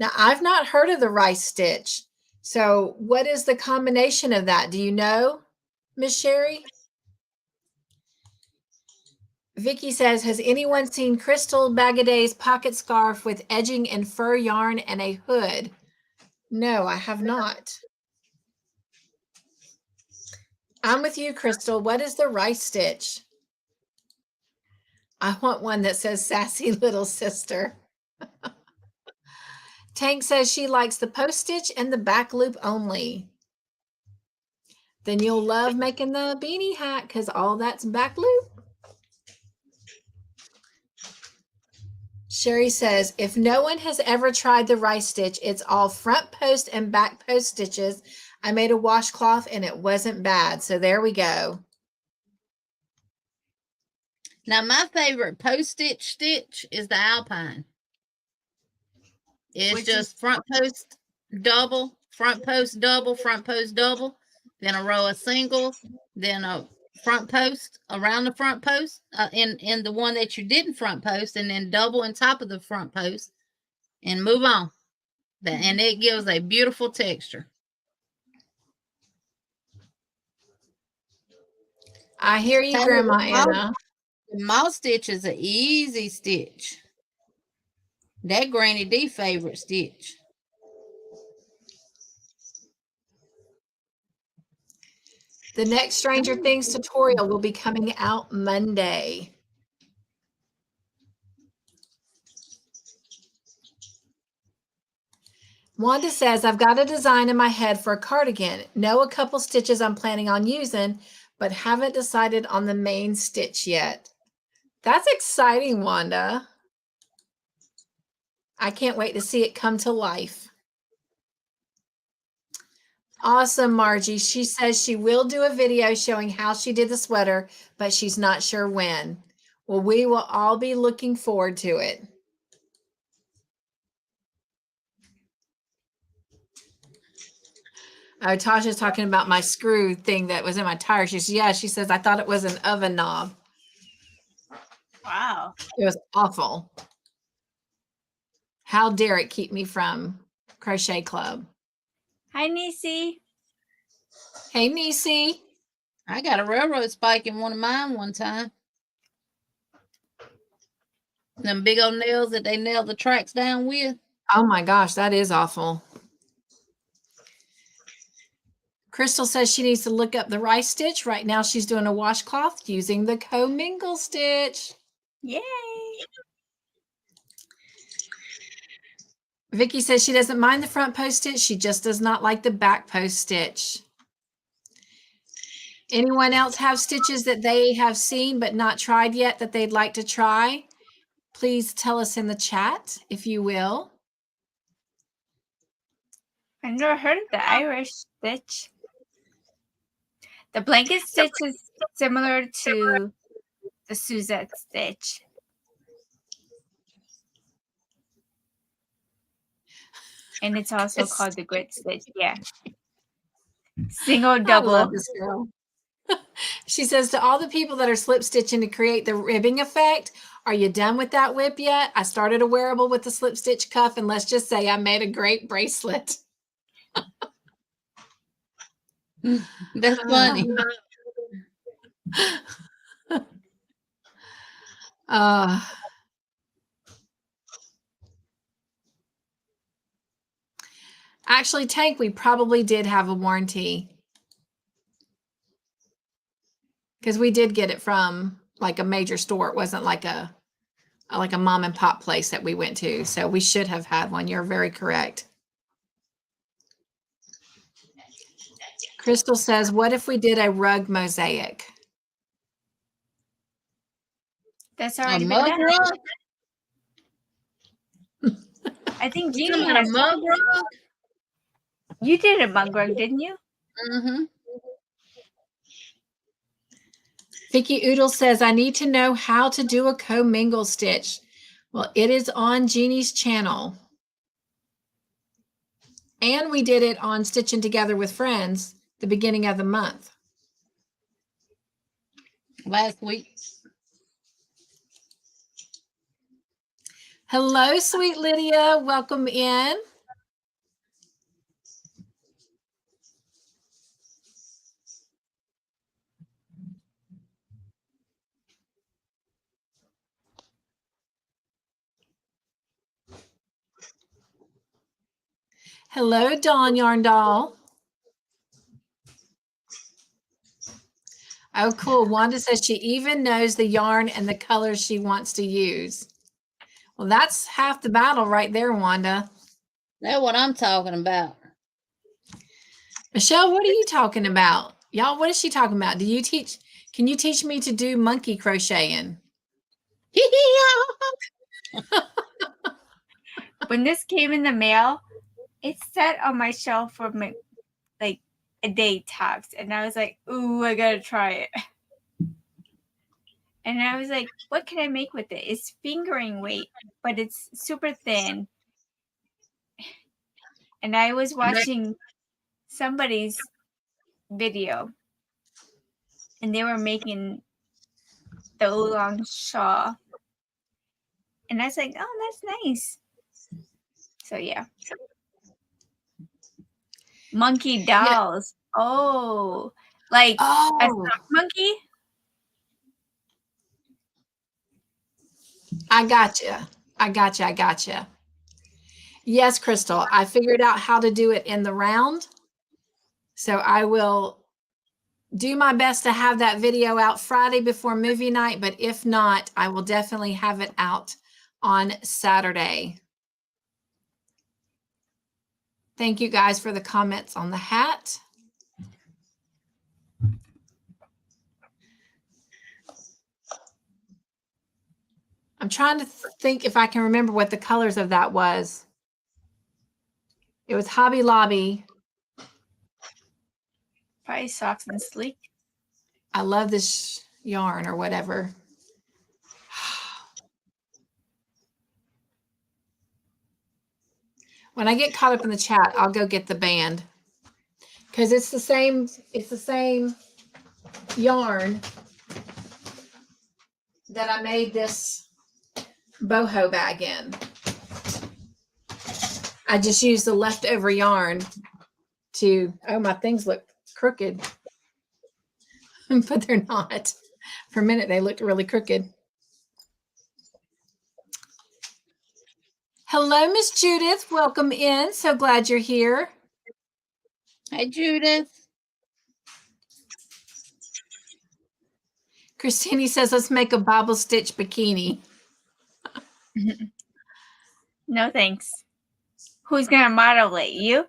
Now, I've not heard of the rice stitch. So what is the combination of that? Do you know, Miss Sherry? Vicky says, has anyone seen Crystal Bagaday's pocket scarf with edging and fur yarn and a hood? No, I have not. I'm with you, Crystal. What is the rice stitch? I want one that says sassy little sister. Tank says she likes the post stitch and the back loop only. Then you'll love making the beanie hat because all that's back loop. Sherry says, if no one has ever tried the rice stitch, it's all front post and back post stitches. I made a washcloth and it wasn't bad. So there we go. Now, my favorite post stitch is the Alpine. It's just front post double, front post double, front post double, then a row of singles, then a front post around the front post in the one that you didn't front post, and then double on top of the front post, and move on. And it gives a beautiful texture. I hear you, Grandma Anna. The moss stitch is an easy stitch. That Granny D favorite stitch. The next Stranger Things tutorial will be coming out Monday. Wanda says, I've got a design in my head for a cardigan. Know a couple stitches I'm planning on using, but haven't decided on the main stitch yet. That's exciting, Wanda. I can't wait to see it come to life. Awesome, Margie. She says she will do a video showing how she did the sweater, but she's not sure when. Well, we will all be looking forward to it. Oh, Tasha's talking about my screw thing that was in my tire. She says, I thought it was an oven knob. Wow. It was awful. How dare it keep me from Crochet Club? Hi, Nisi. Hey, Nisi. I got a railroad spike in one of mine one time. Them big old nails that they nailed the tracks down with. Oh my gosh, that is awful. Crystal says she needs to look up the rice stitch. Right now she's doing a washcloth using the commingle stitch. Yay. Vicky says she doesn't mind the front post stitch. She just does not like the back post stitch. Anyone else have stitches that they have seen but not tried yet that they'd like to try? Please tell us in the chat, if you will. I've never heard of the Irish stitch. The blanket stitch is similar to the Suzette stitch. And it's also It's- called the grit stitch. Yeah. Single, I double. love this girl. She says, to all the people that are slip stitching to create the ribbing effect, are you done with that whip yet? I started a wearable with the slip stitch cuff, and let's just say I made a great bracelet. That's funny. Actually, Tank, we probably did have a warranty because we did get it from like a major store. It wasn't like a mom and pop place that we went to. So we should have had one. You're very correct. Crystal says, what if we did a rug mosaic? That's A already been mug done. rug? I think You Jeannie talking about a has. mug rug? You did a mug rug, didn't you? Mm-hmm. Vicky Oodle says, I need to know how to do a commingle stitch. Well, it is on Jeannie's channel. And we did it on Stitching Together with Friends, the beginning of the month. Last week. Hello, sweet Lydia. Welcome in. Hello, Dawn Yarn Doll. Oh, cool. Wanda says she even knows the yarn and the colors she wants to use. Well, that's half the battle right there, Wanda. That's what I'm talking about. Michelle, what are you talking about? Y'all, what is she talking about? Can you teach me to do monkey crocheting? When this came in the mail, it sat on my shelf for like a day tops, and I was like, "Ooh, I gotta try it." And I was like, "What can I make with it?" It's fingering weight, but it's super thin. And I was watching somebody's video, and they were making the oolong shawl, and I was like, "Oh, that's nice." So yeah. Monkey dolls. Yeah. Oh, like a sock monkey? I gotcha. Yes, Crystal, I figured out how to do it in the round. So I will do my best to have that video out Friday before movie night, but if not, I will definitely have it out on Saturday. Thank you guys for the comments on the hat. I'm trying to think if I can remember what the colors of that was. It was Hobby Lobby. Probably soft and sleek. I love this yarn or whatever. When I get caught up in the chat, I'll go get the band because it's the same yarn that I made this boho bag in. I just used the leftover yarn to, oh, my things look crooked, but they're not. For a minute, they looked really crooked. Hello, Miss Judith. Welcome in. So glad you're here. Hey, Judith. Christine says, let's make a bobble stitch bikini. No, thanks. Who's going to model it? You?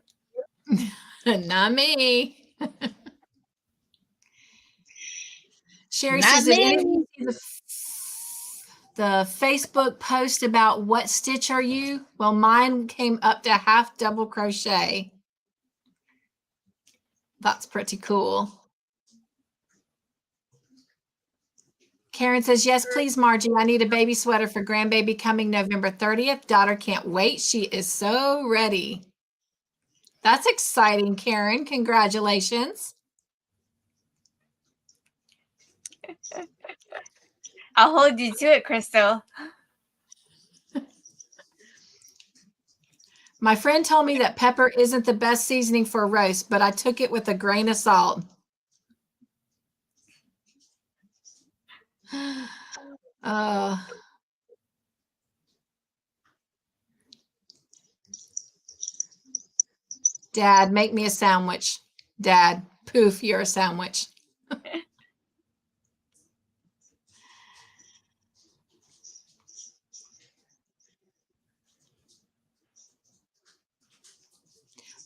Not me. Sherry Not says, did me. anyone see the Facebook post about what stitch are you? Well, mine came up to half double crochet. That's pretty cool. Karen says, yes, please, Margie. I need a baby sweater for grandbaby coming November 30th. Daughter can't wait. She is so ready. That's exciting, Karen. Congratulations. I'll hold you to it, Crystal. My friend told me that pepper isn't the best seasoning for a roast, but I took it with a grain of salt. Dad, make me a sandwich. Dad, poof, you're a sandwich.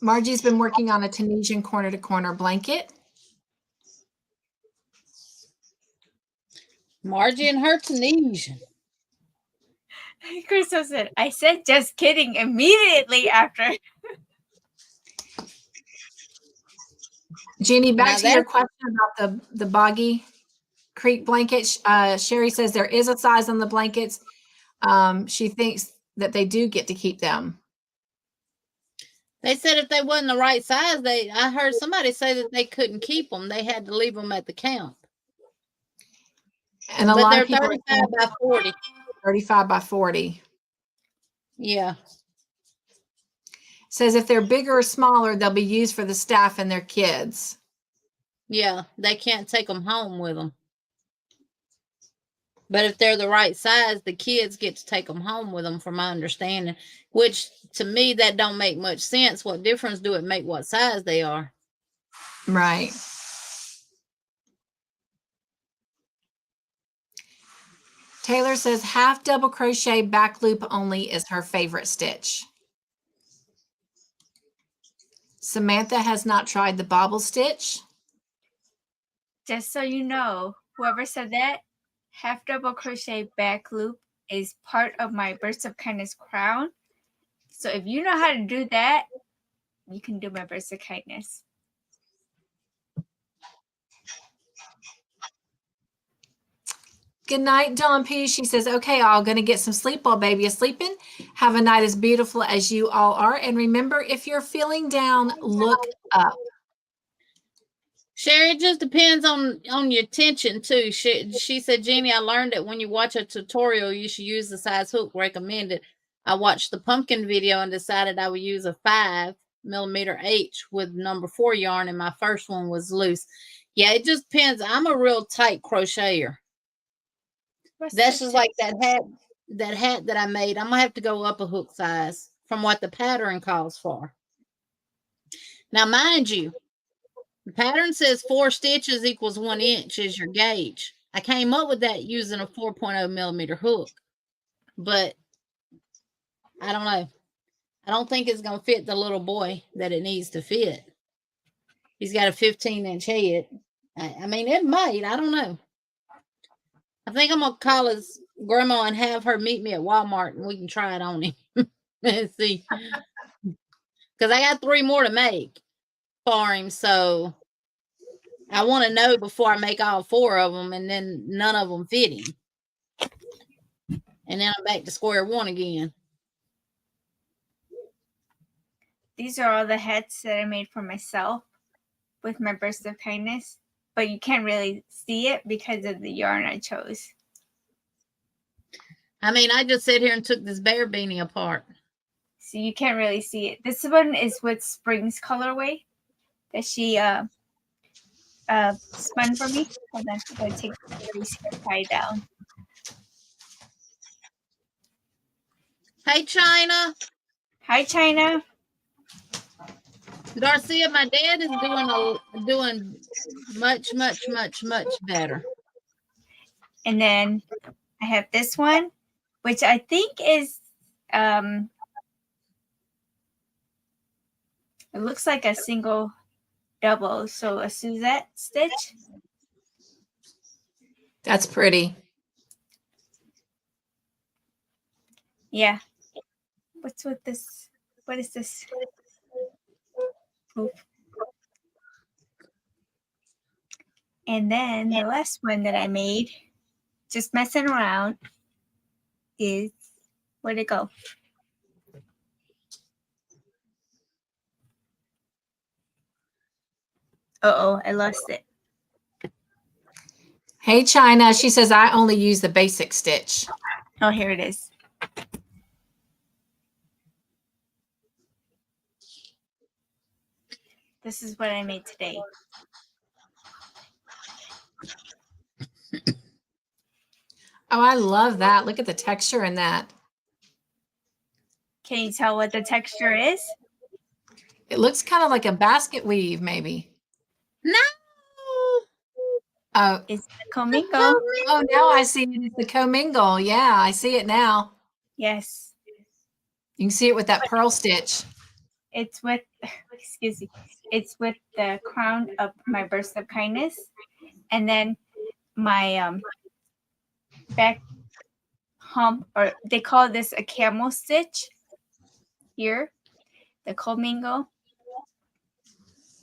Margie's been working on a Tunisian corner-to-corner blanket. Margie and her Tunisian. Crystal said, I said just kidding immediately after. Jeannie, back Now to your that's- question about the Boggy Creek blanket. Sherry says there is a size on the blankets. She thinks that they do get to keep them. They said if they wasn't the right size, I heard somebody say that they couldn't keep them. They had to leave them at the camp. And a But lot they're of people 35 by 40. 35 by 40. Yeah. Says if they're bigger or smaller, they'll be used for the staff and their kids. Yeah, they can't take them home with them. But if they're the right size, the kids get to take them home with them, from my understanding. Which, to me, that don't make much sense. What difference do it make what size they are? Right. Taylor says half double crochet back loop only is her favorite stitch. Samantha has not tried the bobble stitch. Just so you know, whoever said that, half double crochet back loop is part of my Bursts of Kindness crown. So if you know how to do that, you can do my Bursts of Kindness. Good night, Dawn P. She says, okay, all going to get some sleep while baby is sleeping. Have a night as beautiful as you all are. And remember, if you're feeling down, look up. Sherry, it just depends on your tension too. She said, Jeannie, I learned that when you watch a tutorial, you should use the size hook recommended. I watched the pumpkin video and decided I would use a 5mm H with number 4 yarn, and my first one was loose. Yeah, it just depends. I'm a real tight crocheter. That's just like that hat that I made. I'm gonna have to go up a hook size from what the pattern calls for. Now, mind you, the pattern says 4 stitches equals 1 inch is your gauge. I came up with that using a 4.0mm hook, but I don't know. I don't think it's gonna fit the little boy that it needs to fit. He's got a 15-inch head. I mean, it might. I don't know. I think I'm gonna call his grandma and have her meet me at Walmart, and we can try it on him and see. Because I got 3 more to make for him, so I want to know before I make all 4 of them, and then none of them fit him, and then I'm back to square one again. These are all the hats that I made for myself with my Burst of Kindness, but you can't really see it because of the yarn I chose. I mean, I just sat here and took this bear beanie apart. So you can't really see it. This one is with Spring's colorway that she spun for me. Hold on, I'm going to take the tie down. Hey, China. Hi, China. Garcia, my dad is doing much better. And then I have this one, which I think is it looks like a single double, so a Suzette stitch. That's pretty. Yeah. What's with this? What is this? Oof. And then the last one that I made, just messing around, is, where'd it go? Uh-oh, I lost it. Hey, China. She says, I only use the basic stitch. Oh, here it is. This is what I made today. Oh, I love that. Look at the texture in that. Can you tell what the texture is? It looks kind of like a basket weave, maybe. No. Oh, It's the Comingo. oh, now I see it. It's the commingle. Yeah, I see it now. Yes. You can see it with that purl stitch. It's with, excuse me, it's with the crown of my burst of kindness. And then my back hump, or they call this a camel stitch here, the comingo.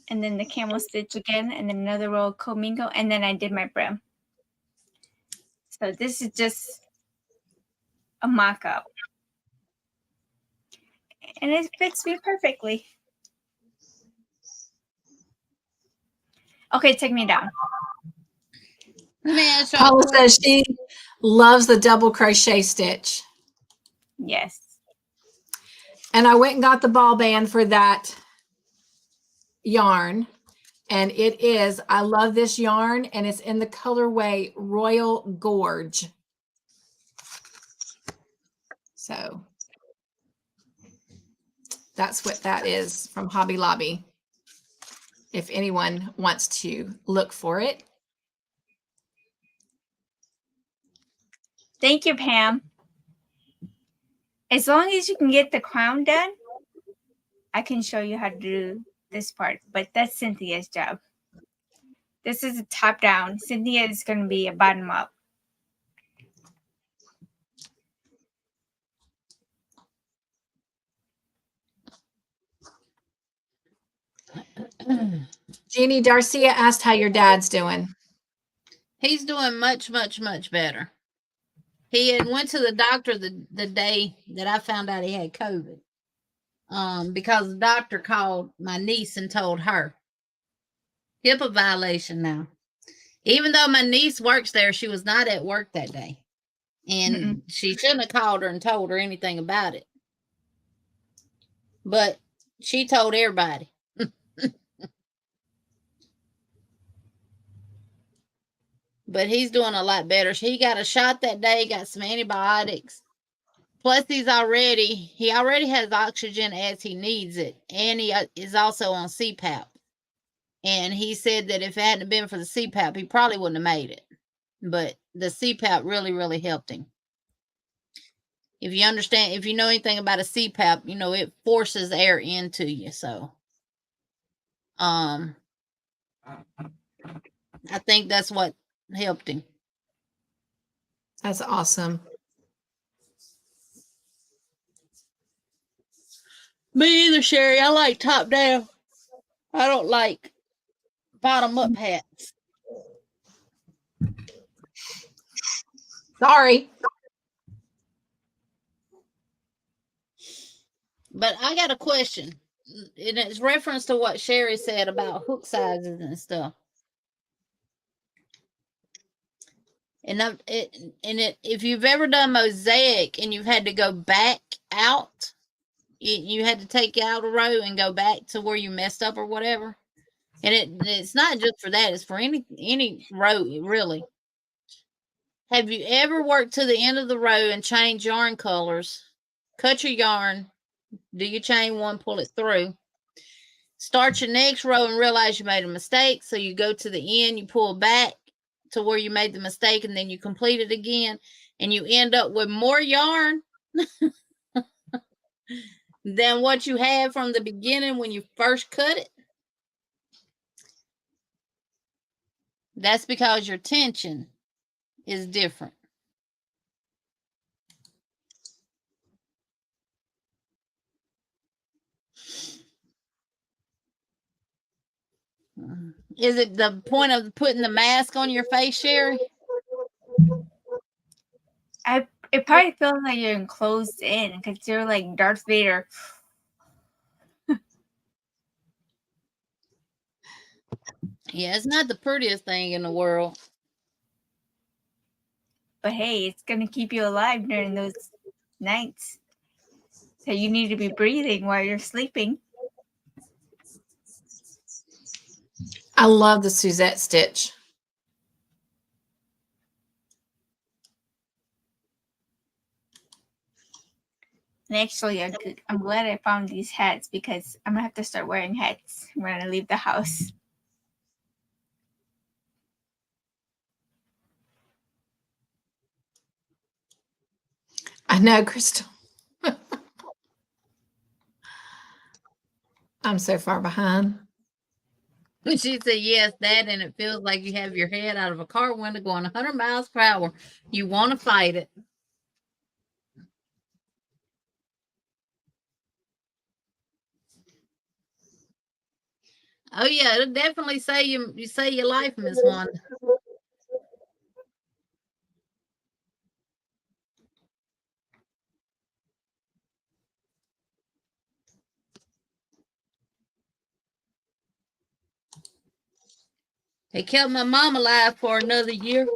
And then the camel stitch again, and then another row of comingo, and then I did my brim. So this is just a mock-up. And it fits me perfectly. Okay, take me down. Man, so Paula says she loves the double crochet stitch. Yes. And I went and got the ball band for that yarn. And it is, I love this yarn, and it's in the colorway Royal Gorge. So that's what that is from Hobby Lobby. If anyone wants to look for it. Thank you, Pam. As long as you can get the crown done, I can show you how to do this part, but that's Cynthia's job. This is a top down. Cynthia is going to be a bottom up. Jeannie, Darcia asked how your dad's doing. he's doing much, much, much better. He had went to the doctor the day that I found out he had COVID. Because the doctor called my niece and told her. HIPAA violation now. Even though my niece works there, she was not at work that day. And she shouldn't have called her and told her anything about it. But she told everybody. But he's doing a lot better. He got a shot that day, got some antibiotics. Plus, he already has oxygen as he needs it. And he is also on CPAP. And he said that if it hadn't been for the CPAP, he probably wouldn't have made it. But the CPAP really, really helped him. If you understand, if you know anything about a CPAP, you know, it forces air into you. So, I think that's what helped him. That's awesome. Me either, Sherry. I like top down. I don't like bottom up hats. Sorry. But I got a question. And it's reference to what Sherry said about hook sizes and stuff. And if you've ever done mosaic and you've had to go back out, you had to take out a row and go back to where you messed up or whatever. And it's not just for that; it's for any row, really. Have you ever worked to the end of the row and changed yarn colors? Cut your yarn, do your chain one, pull it through. Start your next row and realize you made a mistake. So you go to the end, you pull back to where you made the mistake, and then you complete it again, and you end up with more yarn than what you had from the beginning when you first cut it. That's because your tension is different. Is it the point of putting the mask on your face, Sherry? It probably feels like you're enclosed in because you're like Darth Vader. Yeah, it's not the prettiest thing in the world. But hey, it's going to keep you alive during those nights. So you need to be breathing while you're sleeping. I love the Suzette stitch. And actually, I'm glad I found these hats because I'm going to have to start wearing hats when I leave the house. I know, Crystal. I'm so far behind. She said, yes, Dad, and it feels like you have your head out of a car window going 100 miles per hour. You want to fight it. Oh, yeah, it'll definitely save you save your life, Miss Wanda. They kept my mom alive for another year.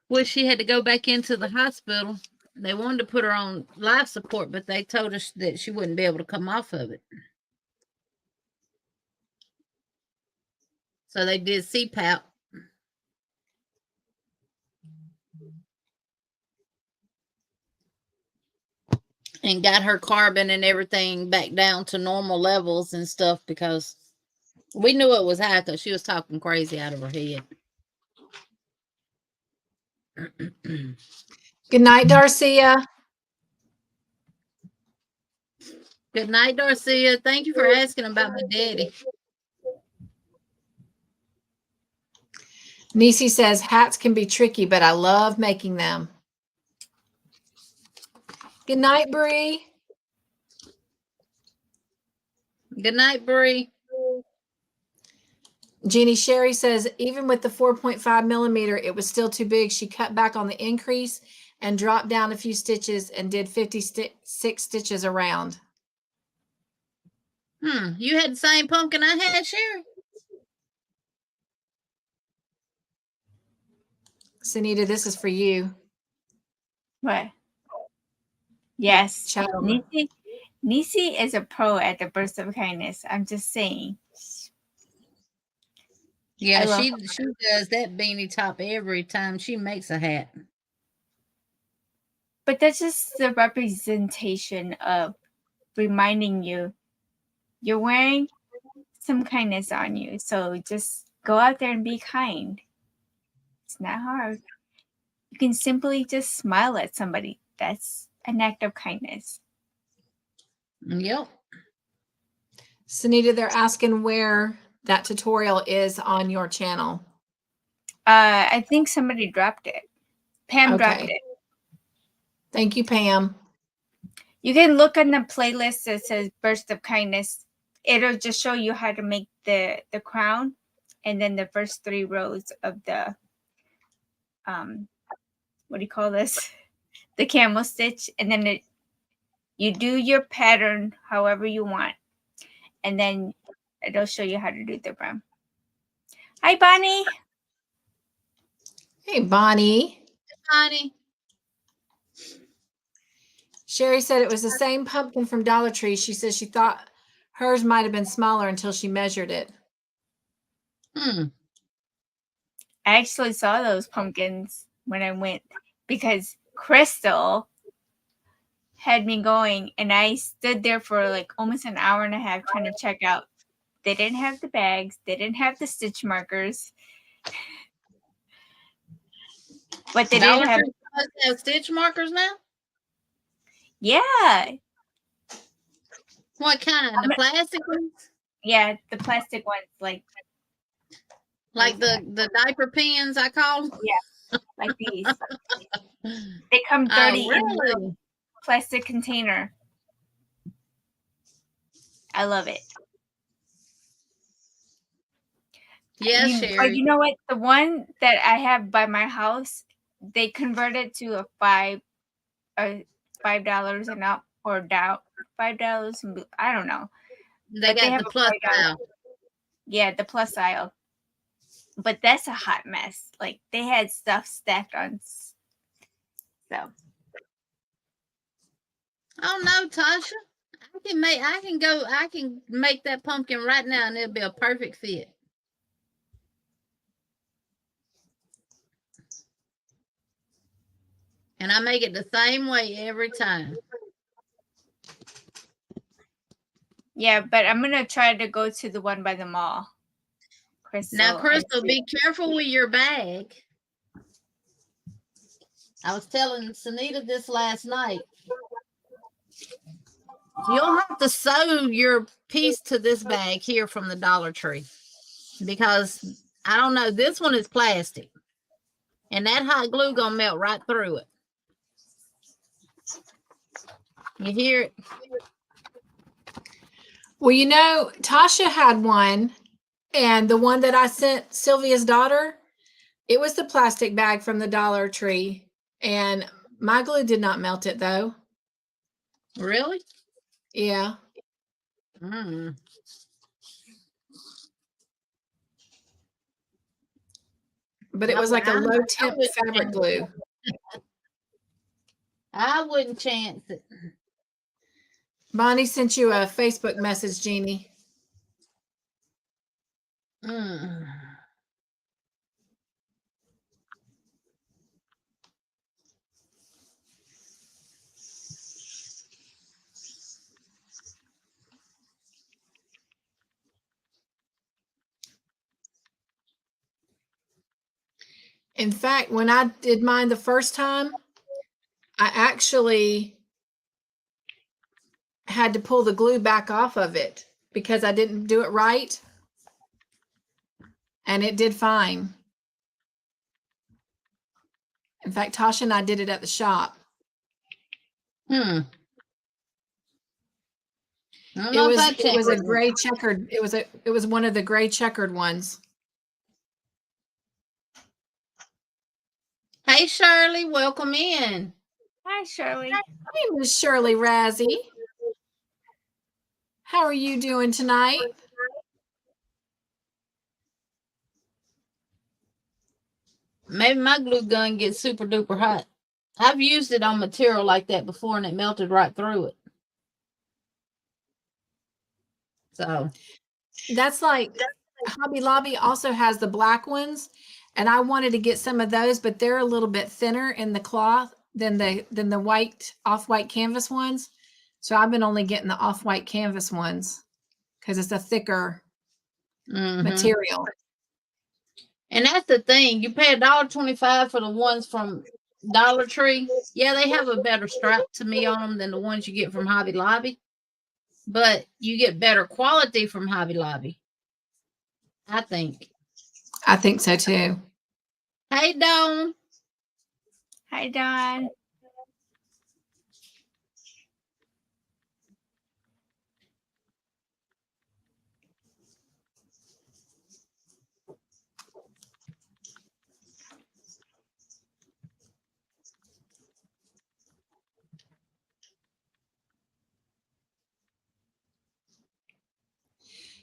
Wish she had to go back into the hospital. They wanted to put her on life support, but they told us that she wouldn't be able to come off of it. So they did CPAP. And got her carbon and everything back down to normal levels and stuff because we knew it was high because she was talking crazy out of her head. Good night, Darcia. Good night, Darcia. Thank you for asking about my daddy. Nisi says hats can be tricky, but I love making them. Good night, Bree. Good night, Bree. Jeannie Sherry says, even with the 4.5 millimeter, it was still too big. She cut back on the increase and dropped down a few stitches and did 56 stitches around. You had the same pumpkin I had, Sherry? Sanita, this is for you. What? Yes. Chat over. Nisi is a pro at the burst of kindness. I'm just saying. Yeah, she does that beanie top every time she makes a hat. But that's just the representation of reminding you you're wearing some kindness on you. So just go out there and be kind. It's not hard. You can simply just smile at somebody. That's an act of kindness. Yep. Sanita, they're asking where that tutorial is on your channel. I think somebody dropped it. Pam dropped it. Thank you, Pam. You can look on the playlist that says Burst of Kindness. It'll just show you how to make the crown and then the first 3 rows of the what do you call this? The camel stitch, and then you do your pattern however you want, and then it'll show you how to do the brown. Hi, Bonnie. Hey, Bonnie. Bonnie. Sherry said it was the same pumpkin from Dollar Tree. She says she thought hers might have been smaller until she measured it. I actually saw those pumpkins when I went because Crystal had me going, and I stood there for like almost an hour and a half trying to check out. They didn't have the bags. They didn't have the stitch markers. But they did have stitch markers now? Yeah. What kind? The plastic ones? Yeah, the plastic ones, like the diaper pins, I call them? Yeah, like these. They come 30 in a plastic container. I love it. Yeah, Sherry. You know what? The one that I have by my house, they converted to a $5 and up or down $5 and I don't know. They But they got have the a plus white aisle. aisle. Yeah, the plus aisle. But that's a hot mess. Like they had stuff stacked on. So. Oh no, Tasha. I can make that pumpkin right now and it'll be a perfect fit. And I make it the same way every time. Yeah, but I'm gonna try to go to the one by the mall. Now, Crystal, be careful with your bag. I was telling Sanita this last night. You'll have to sew your piece to this bag here from the Dollar Tree because I don't know. This one is plastic, and that hot glue gonna melt right through it. You hear it? Well, you know, Tasha had one, and the one that I sent Sylvia's daughter, it was the plastic bag from the Dollar Tree, and my glue did not melt it though. Really? Yeah. Mm. But it was like a low temp fabric glue. I wouldn't chance it. Bonnie sent you a Facebook message, Jeannie. Mm. In fact, when I did mine the first time, I actually had to pull the glue back off of it because I didn't do it right. And it did fine. In fact, Tasha and I did it at the shop. It was a gray checkered. It was one of the gray checkered ones. Hey Shirley, welcome in. Hi, Shirley. Hey, Miss Shirley Razzie. How are you doing tonight? Maybe my glue gun gets super duper hot. I've used it on material like that before and it melted right through it. So that's like Hobby Lobby also has the black ones, and I wanted to get some of those, but they're a little bit thinner in the cloth than the white off-white canvas ones. So I've been only getting the off-white canvas ones because it's a thicker material. And that's the thing. You pay $1.25 for the ones from Dollar Tree. Yeah, they have a better strap to me on them than the ones you get from Hobby Lobby. But you get better quality from Hobby Lobby. I think. I think so too. Hey, Dawn. Hi, Dawn.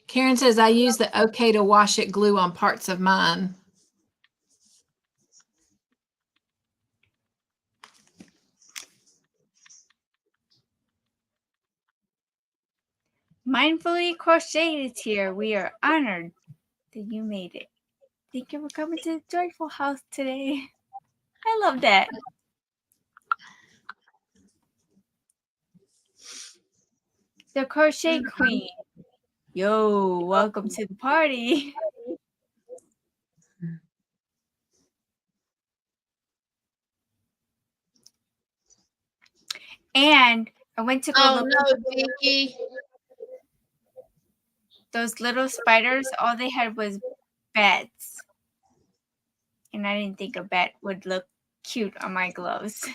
Karen says, I use the OK to wash it glue on parts of mine. Mindfully Crocheted is here. We are honored that you made it. Thank you for coming to the Joyful House today. I love that. The Crochet Queen. Yo, welcome to the party. And I went to go look no, Vicky. Those little spiders, all they had was bats. And I didn't think a bat would look cute on my gloves.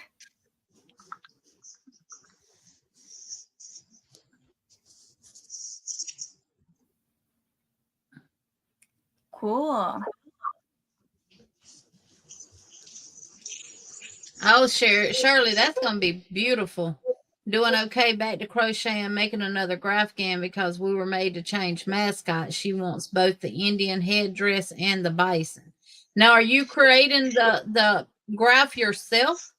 Cool. Oh, Shirley, that's going to be beautiful. Doing okay, back to crocheting, making another graphic because we were made to change mascots. She wants both the Indian headdress and the bison. Now, are you creating the graph yourself?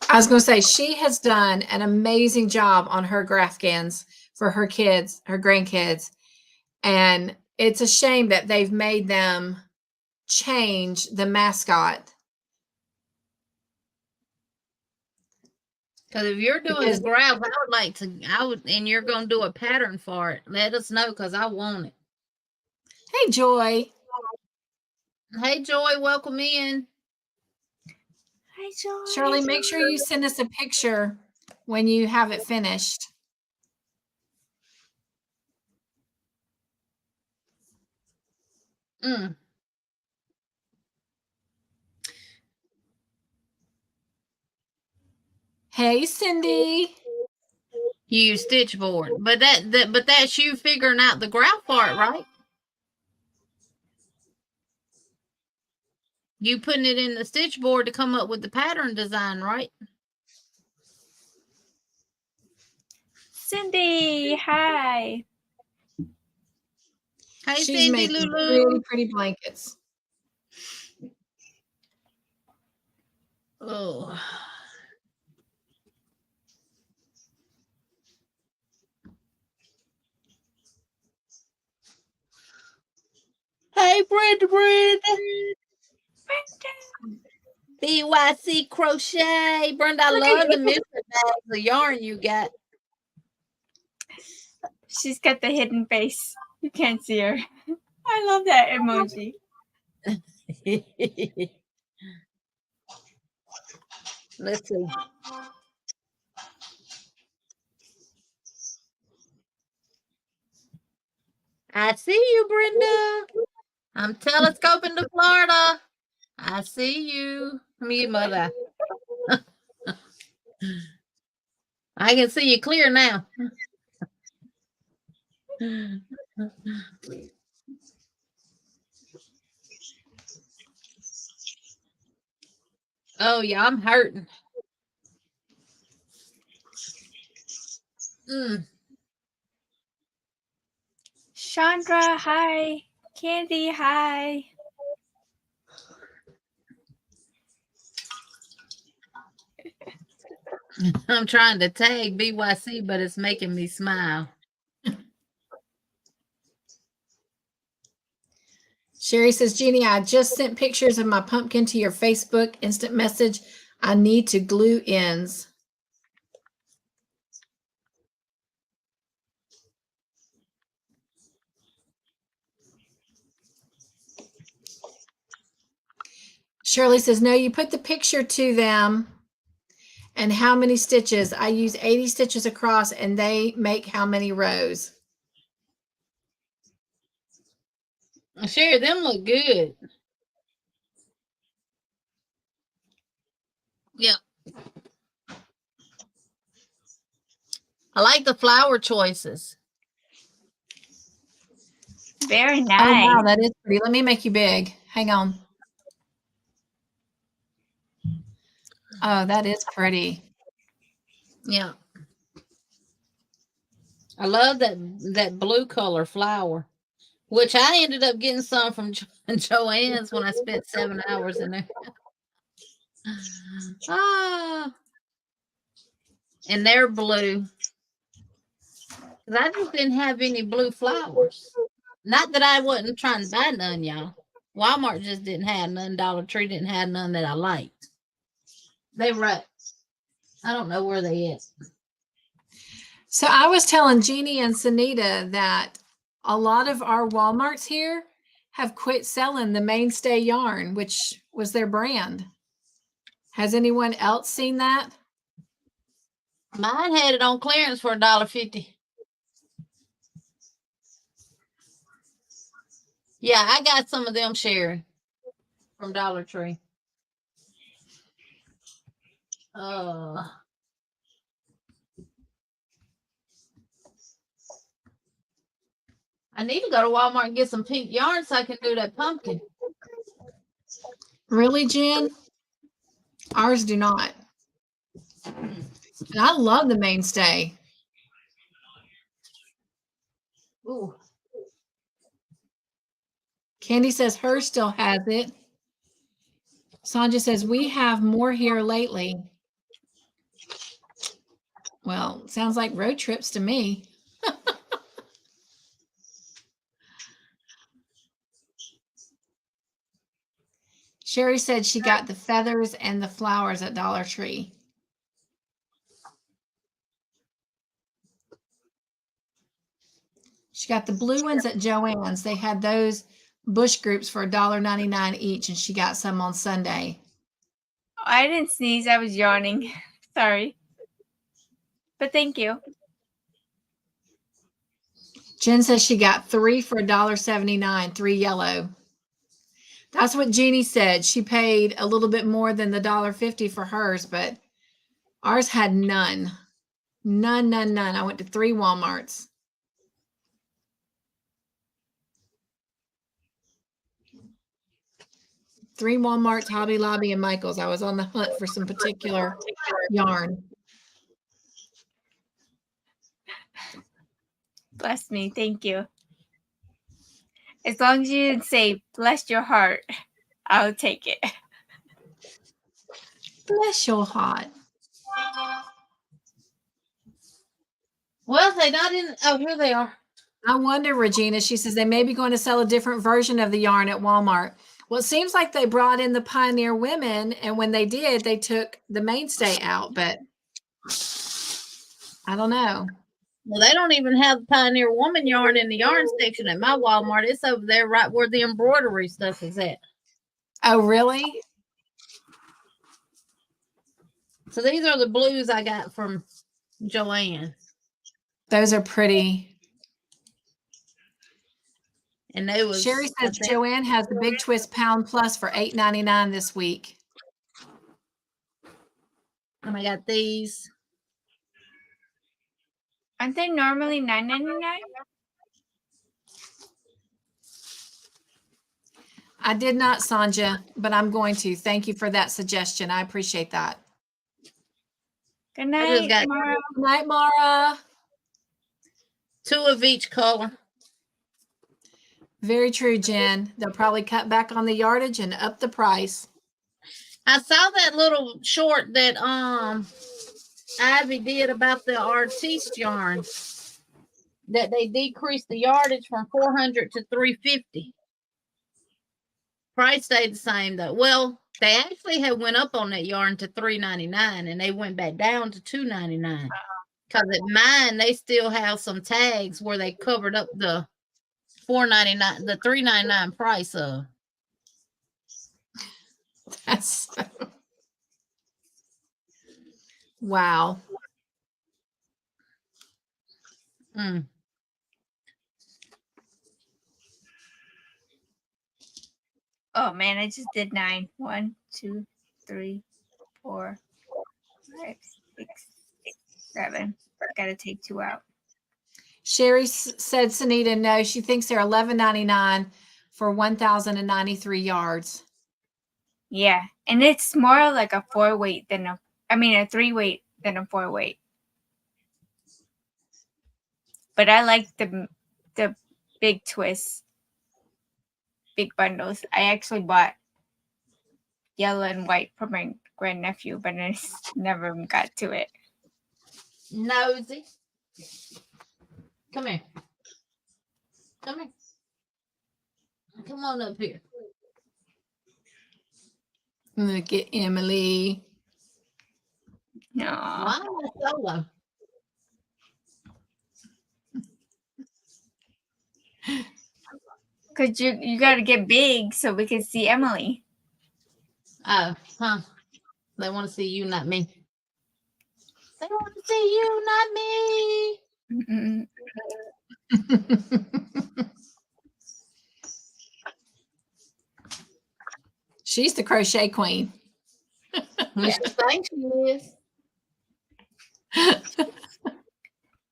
I was going to say, she has done an amazing job on her graphics for her kids, her grandkids. And it's a shame that they've made them change the mascot. Because if you're doing the graph, and you're going to do a pattern for it, let us know because I want it. Hey, Joy. Hey, Joy, welcome in. Hi, Joy. Shirley, make sure you send us a picture when you have it finished. Hey, Cindy. You use stitch board, but that's you figuring out the graph part, right? You putting it in the stitch board to come up with the pattern design, right? Cindy, hi. Hey, She's Cindy making Lulu. really pretty blankets. Oh. Hey, Brenda. BYC Crochet. Brenda, I love the mystery bags of yarn you got. She's got the hidden face. You can't see her. I love that emoji. Let's see. I see you, Brenda. I'm telescoping to Florida. I see you. Me, mother. I can see you clear now. Oh, yeah, I'm hurting. Chandra, hi. Candy, hi. I'm trying to tag BYC, but it's making me smile. Sherry says, Jeannie, I just sent pictures of my pumpkin to your Facebook instant message. I need to glue ends. Shirley says, no, you put the picture to them and how many stitches. I use 80 stitches across and they make how many rows? Sherry, them look good. Yep. I like the flower choices. Very nice. Oh, wow, that is pretty. Let me make you big. Hang on. Oh, that is pretty. Yeah. I love that blue color flower, which I ended up getting some from Joann's when I spent 7 hours in there. And they're blue. Because I just didn't have any blue flowers. Not that I wasn't trying to buy none, y'all. Walmart just didn't have none. Dollar Tree didn't have none that I liked. They were at, I don't know where they is. So I was telling Jeannie and Sanita that a lot of our Walmarts here have quit selling the Mainstay yarn, which was their brand. Has anyone else seen that? Mine had it on clearance for $1.50. Yeah, I got some of them, Sherry, from Dollar Tree. I need to go to Walmart and get some pink yarn so I can do that pumpkin. Really, Jen? Ours do not. And I love the mainstay. Ooh. Candy says hers still has it. Sandra says we have more here lately. Well, sounds like road trips to me. Sherry said she got the feathers and the flowers at Dollar Tree. She got the blue ones at Joann's. They had those bush groups for $1.99 each, and she got some on Sunday. I didn't sneeze. I was yawning. Sorry. But thank you. Jen says she got 3 for $1.79, 3 yellow. That's what Jeannie said. She paid a little bit more than the $1.50 for hers, but ours had none. None. I went to 3 Walmarts. Three Walmarts, Hobby Lobby, and Michael's. I was on the hunt for some particular yarn. Bless me. Thank you. As long as you didn't say, bless your heart, I'll take it. Bless your heart. Well, they're not in. Oh, here they are. I wonder, Regina, she says they may be going to sell a different version of the yarn at Walmart. Well, it seems like they brought in the Pioneer Women, and when they did, they took the mainstay out, but I don't know. Well, they don't even have the Pioneer Woman yarn in the yarn section at my Walmart. It's over there right where the embroidery stuff is at. Oh, really? So these are the blues I got from Joanne. Those are pretty. And they was Sherry says Joanne has the Big Twist Pound Plus for $8.99 this week. And I got these. Aren't they normally $9.99? I did not, Sanja, but I'm going to. Thank you for that suggestion. I appreciate that. Good night, Mara. Good night, Mara. 2 of each color. Very true, Jen. They'll probably cut back on the yardage and up the price. I saw that little short that Ivy did about the artiste yarn, that they decreased the yardage from 400 to 350. Price stayed the same though. Well, they actually had went up on that yarn to $3.99 and they went back down to $2.99. Because at mine, they still have some tags where they covered up the $4.99, the $3.99 price of. That's wow. Oh man, I just did 9. 1, 2, 3, 4, 5, 6, 7. Gotta take 2 out. Sherry said, Sanita, no, she thinks they're $11.99 for 1,093 yards. Yeah, and it's more like a 4-weight than a 3-weight than a 4-weight. But I like the big twists, big bundles. I actually bought yellow and white for my grandnephew, but I never got to it. Nosy. Come here. Come here. Come on up here. Look at Emily. No. Why am I solo? Because you got to get big so we can see Emily. Oh, huh. They want to see you, not me. They want to see you, not me. She's the crochet queen. You think she is.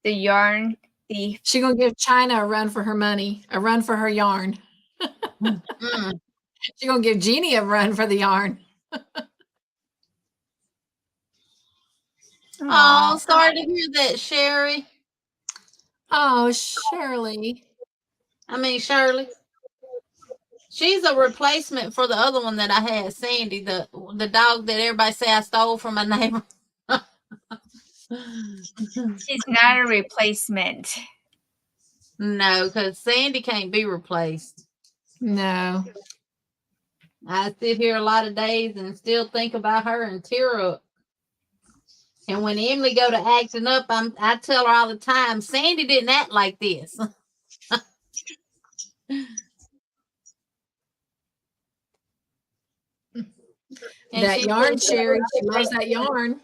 The yarn thief. She's going to give China a run for her money, a run for her yarn. She's going to give Jeannie a run for the yarn. Oh, sorry to hear that, Sherry. Oh, Shirley. Shirley. She's a replacement for the other one that I had, Sandy, the dog that everybody say I stole from my neighbor. She's not a replacement. No, because Sandy can't be replaced. No. I sit here a lot of days and still think about her and tear up. And when Emily go to acting up, I tell her all the time, Sandy didn't act like this. And That yarn, Sherry. She loves that yarn.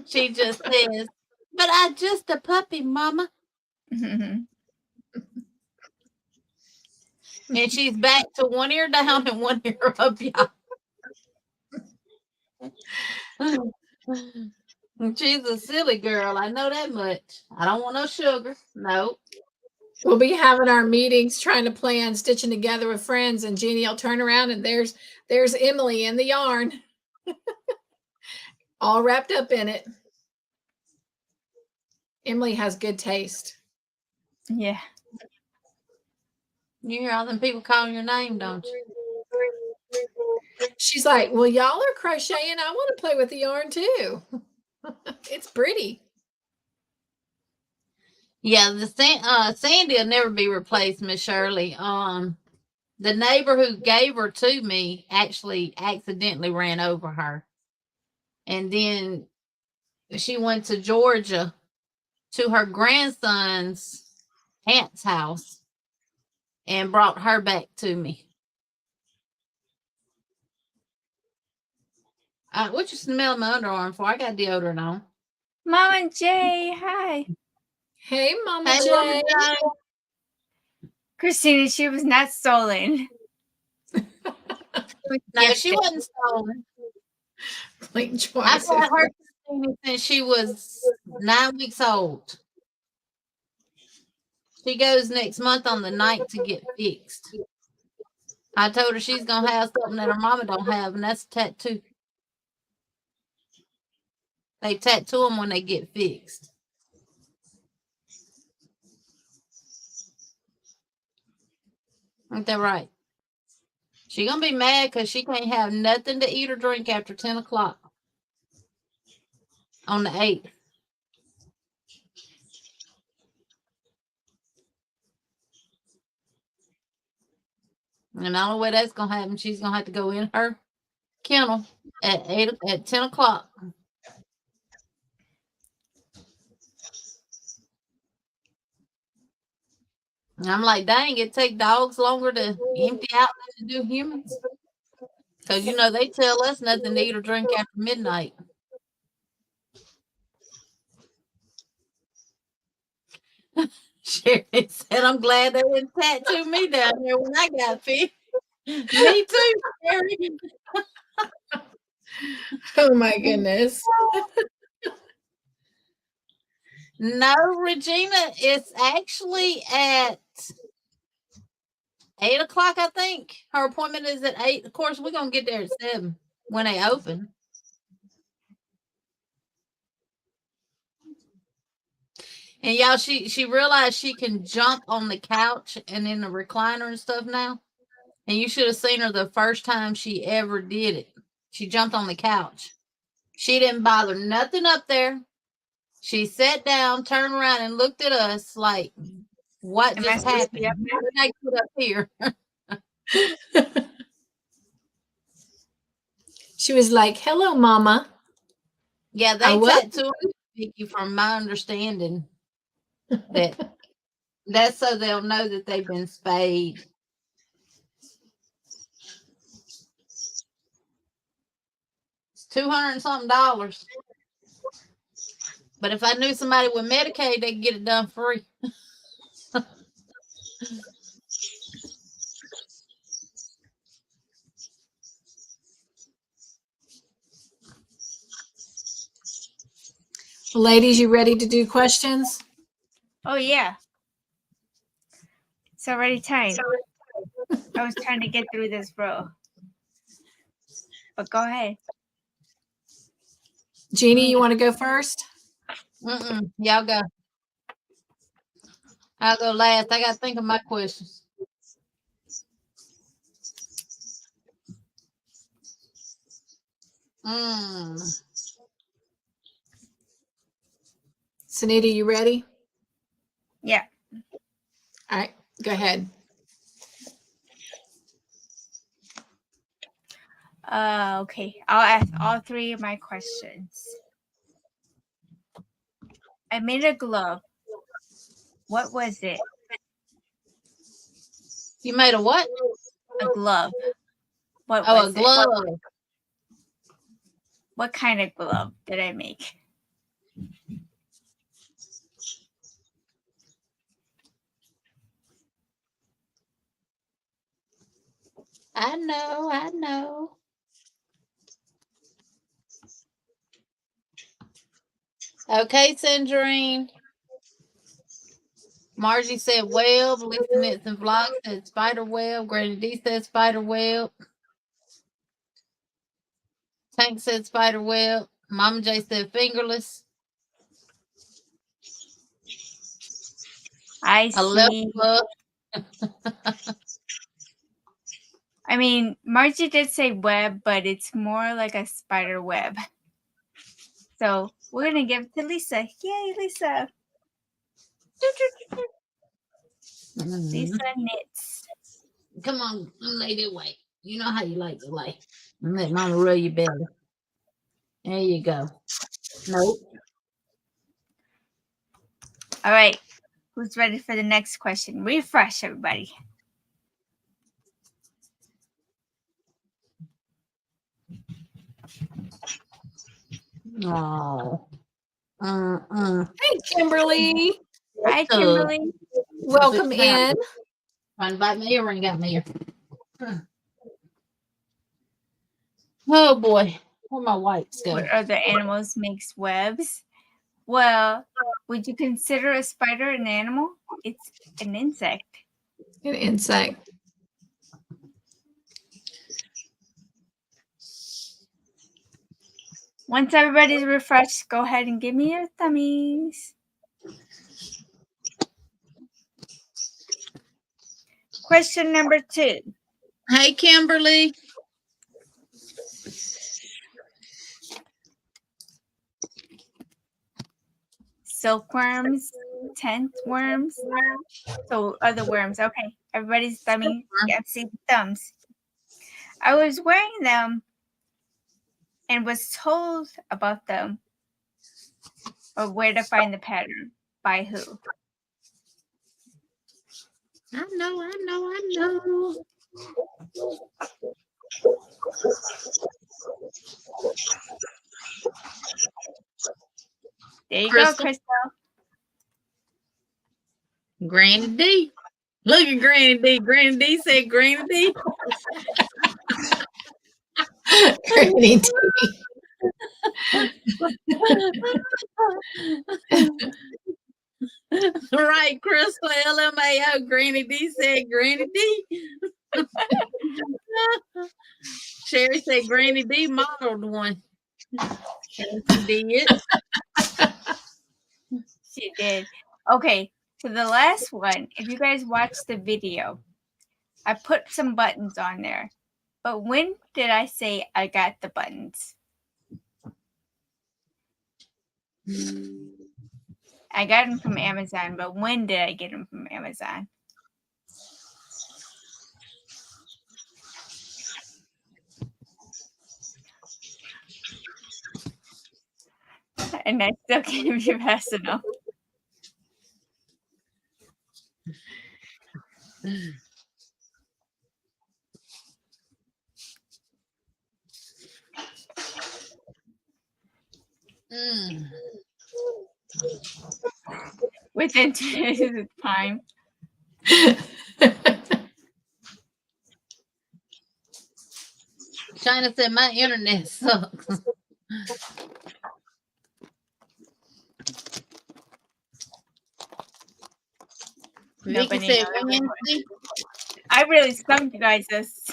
She just says, but I just a puppy, Mama. And she's back to one ear down and one ear up, y'all. She's a silly girl. I know that much. I don't want no sugar. No. We'll be having our meetings trying to plan stitching together with friends, and Jeannie will turn around and there's Emily in the yarn. All wrapped up in it. Emily has good taste. Yeah. You hear all them people calling your name, don't you? She's like, well, y'all are crocheting. I want to play with the yarn too. It's pretty. Yeah, Sandy will never be replaced, Miss Shirley. The neighbor who gave her to me actually accidentally ran over her. And then she went to Georgia to her grandson's aunt's house and brought her back to me. What you smelling my underarm for? I got deodorant on. Mama J, hi. Hey, Mama Hey, J. Mama J. Christina, she was not stolen. No, she wasn't stolen. Clean choice. I've had her since she was 9 weeks old. She goes next month on the 9th to get fixed. I told her she's going to have something that her mama don't have, and that's a tattoo. They tattoo them when they get fixed. Ain't that right? She going to be mad because she can't have nothing to eat or drink after 10 o'clock on the 8th. And the only way that's going to happen, she's going to have to go in her kennel at 10 o'clock. And I'm like, dang, it take dogs longer to empty out than to do humans. Because, they tell us nothing to eat or drink after midnight. Sherry said, I'm glad they didn't tattoo me down here when I got fit. Me too, Sherry. Oh, my goodness. No, Regina, it's actually at 8 o'clock, I think. Her appointment is at 8. Of course, we're going to get there at 7 when they open. And y'all, she realized she can jump on the couch and in the recliner and stuff now. And you should have seen her the first time she ever did it. She jumped on the couch. She didn't bother nothing up there. She sat down, turned around, and looked at us like, what just happened? How did I get up here? She was like, hello, Mama. Yeah, they tattoo Vicky, from my understanding. That's so they'll know that they've been spayed. It's $200 and something. But if I knew somebody with Medicaid, they could get it done free. Ladies, you ready to do questions? Oh, yeah. It's already time. I was trying to get through this row. But go ahead. Jeannie, you want to go first? Y'all go. I'll go last. I got to think of my questions. Sanita, you ready? Yeah. All right, go ahead. Okay. I'll ask all three of my questions. I made a glove. What was it? You made a what? A glove. What Oh, was a glove. it? What kind of glove did I make? I know. Okay, Sandrine. Margie said web. Lisa Knits and Vlogs said spider web. Granny D said spider web. Tank said spider web. Mama J said fingerless. I see. I mean, Margie did say web, but it's more like a spider web. So we're going to give it to Lisa. Yay, Lisa. Lisa knits. Come on, lay that way. You know how you like to lay. And let Mama rub your belly. There you go. Nope. All right. Who's ready for the next question? Refresh, everybody. Oh. Hey, Kimberly. Hi, Kimberly. Welcome in. Trying to bite my earring, got me here. Oh boy, where my wipes go? What other animals makes webs? Well, would you consider a spider an animal? It's an insect. An insect. Once everybody's refreshed, go ahead and give me your thummies. Question number 2. Hey, Kimberly. Silkworms, tent worms. So other worms. Okay, everybody's thummy. Yeah, see the thumbs. I was wearing them and was told about them or where to find the pattern. By who? I know. There you Crystal. go, Crystal. Granny D. Look at Granny D. Granny D said Granny D. Granny D. Right, Crystal LMAO. Granny D said Granny D. Sherry said Granny D modeled one. She did. She did. Okay, so the last one, if you guys watched the video, I put some buttons on there. But when did I say I got the buttons? I got them from Amazon, but when did I get them from Amazon? And I still can't be fast enough. Within 2 days of time. China said my internet sucks. Vicky said Wednesday. I really stumped you guys this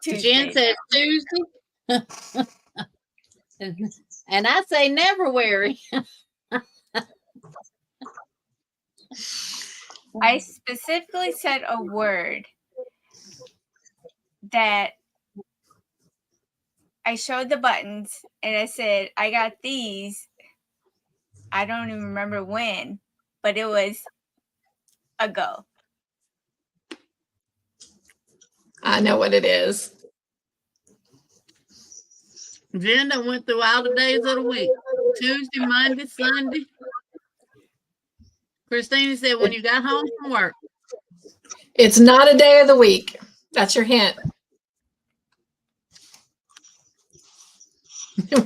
Tuesday. Jen said Tuesday. And I say never weary. I specifically said a word that I showed the buttons and I said, I got these. I don't even remember when, but it was ago. I know what it is. Brenda went through all the days of the week. Tuesday, Monday, Sunday. Christina said when you got home from work. It's not a day of the week. That's your hint.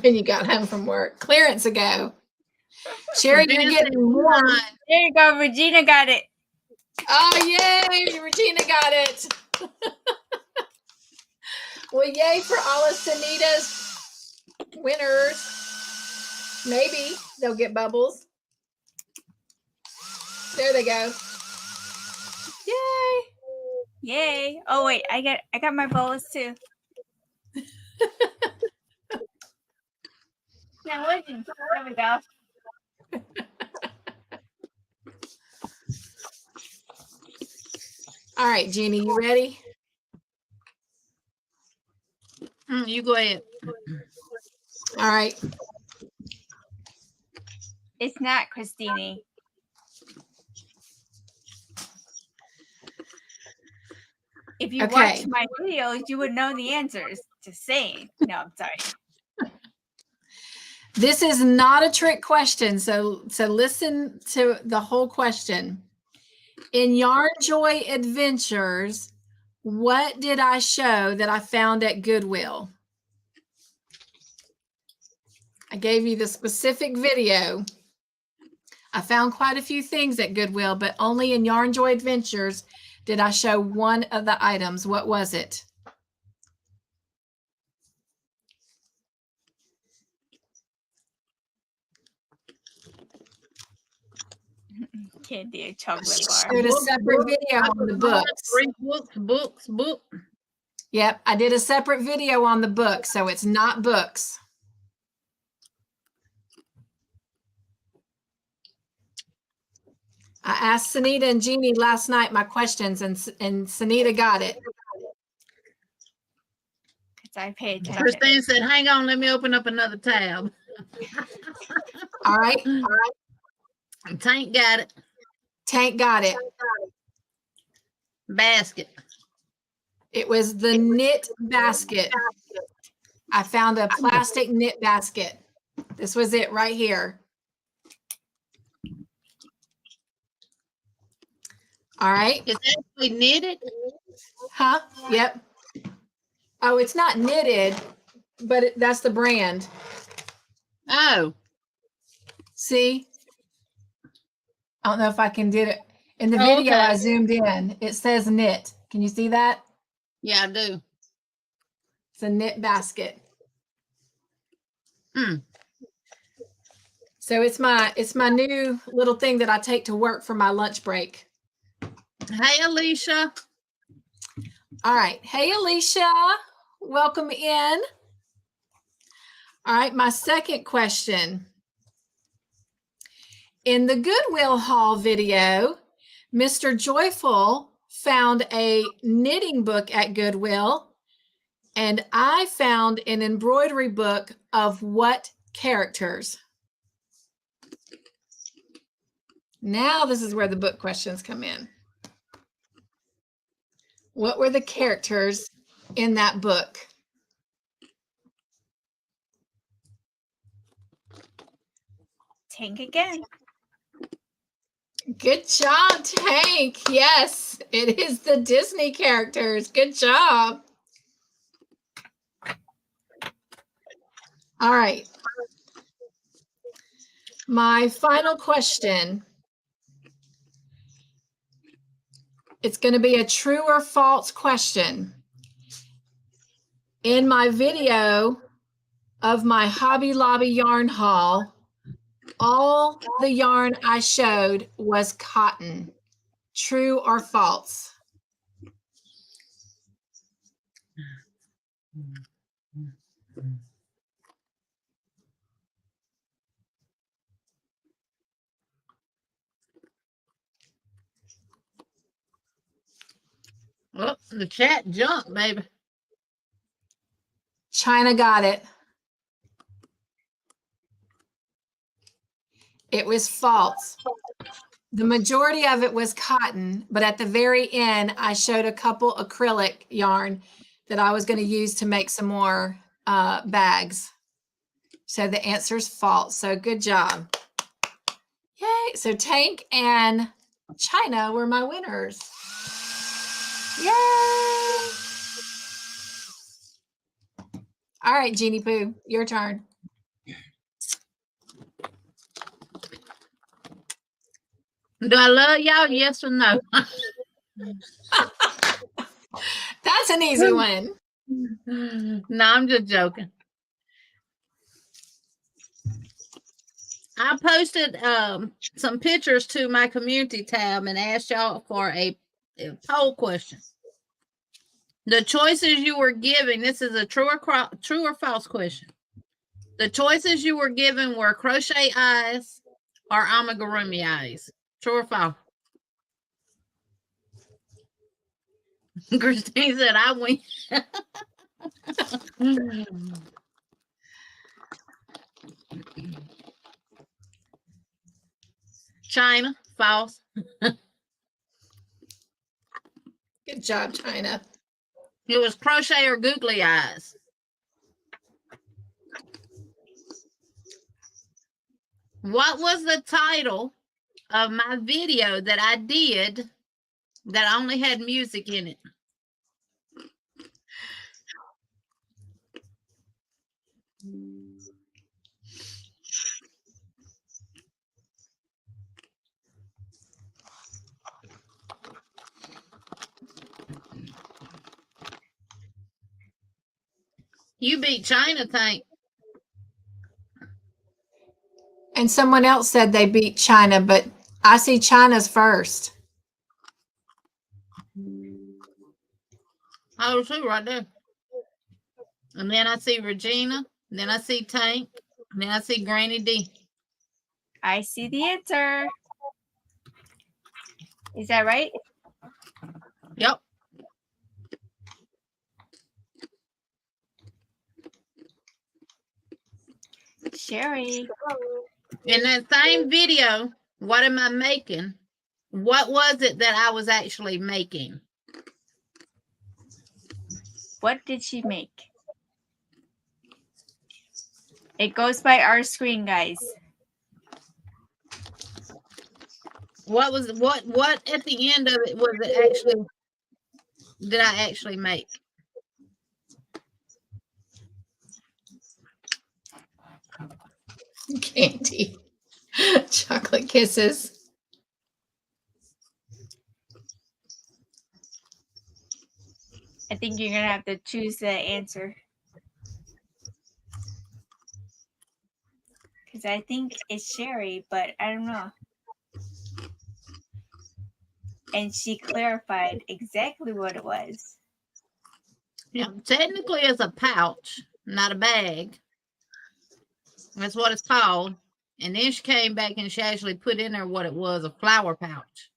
When you got home from work. Clearance ago. Sherry, you're Regina getting said, one. There you go. Regina got it. Oh, yay. Regina got it. Well, yay for all of Sanita's winners. Maybe they'll get bubbles. There they go. Yay. Yay. Oh wait, I got my bows too. Now what did there we go. All right, Jeannie, you ready? You go ahead. All right. It's not Christine. If you watch my videos, you would know the answers. Just saying. No, I'm sorry. This is not a trick question, so listen to the whole question. In Yarn Joy Adventures, what did I show that I found at Goodwill? I gave you the specific video. I found quite a few things at Goodwill, but only in Yarn Joy Adventures did I show one of the items. What was it? Candy, a chocolate bar. I did a separate video on the books. Book. Yep, I did a separate video on the book, so it's not books. I asked Sanita and Jeannie last night my questions, and Sanita got it. Because I pay attention. Christine said, hang on, let me open up another tab. All right. Tank got it. Tank got it. Basket. It was the knit basket. I found a plastic knit basket. This was it right here. All right. It's actually knitted. Huh? Yep. Oh, it's not knitted, but that's the brand. Oh. See? I don't know if I can do it. In the video, okay. I zoomed in. It says knit. Can you see that? Yeah, I do. It's a knit basket. So it's my new little thing that I take to work for my lunch break. Hey, Alicia. All right. Hey, Alicia. Welcome in. All right. My second question. In the Goodwill haul video, Mr. Joyful found a knitting book at Goodwill, and I found an embroidery book of what characters? Now this is where the book questions come in. What were the characters in that book? Tank again. Good job, Tank. Yes, it is the Disney characters. Good job. All right. My final question. It's going to be a true or false question. In my video of my Hobby Lobby yarn haul, all the yarn I showed was cotton. True or false? Oh, the chat jumped, baby. China got it. It was false. The majority of it was cotton, but at the very end, I showed a couple acrylic yarn that I was going to use to make some more bags. So the answer is false. So good job. Yay. So Tank and China were my winners. Yay. All right, Jeannie Pooh, your turn. Do I love y'all? Yes or no? That's an easy one. No, I'm just joking. I posted some pictures to my community tab and asked y'all for a poll question. The choices you were given, this is a true or false question. The choices you were given were crochet eyes or amigurumi eyes. True or false? Christine said, I win. China, false. Good job, China. It was crochet or googly eyes. What was the title of my video that I did that only had music in it? You beat China, Tank. And someone else said they beat China, but I see China's first. Oh, see right there. And then I see Regina. Then I see Tank. And then I see Granny D. I see the answer. Is that right? Yep. Sherry. In that same video, what am I making? What was it that I was actually making? What did she make? It goes by our screen, guys. What was what at the end of it was it actually did I actually make? Candy. Chocolate kisses. I think you're going to have to choose the answer. Because I think it's Sherry, but I don't know. And she clarified exactly what it was. Yeah, technically it's a pouch, not a bag. That's what it's called. And then she came back and she actually put in there what it was, a flower pouch.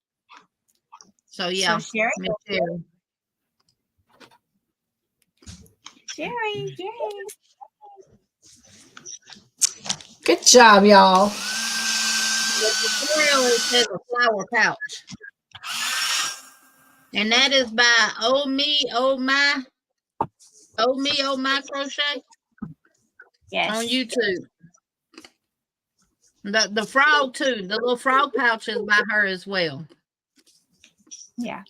So yeah, So Sherry? Miss Sherry. Sherry, yay. Good job, y'all. The tutorial it says a flower pouch. And that is by Oh Me, Oh My Crochet Yes. on YouTube. The frog too. The little frog pouch is by her as well. Yeah.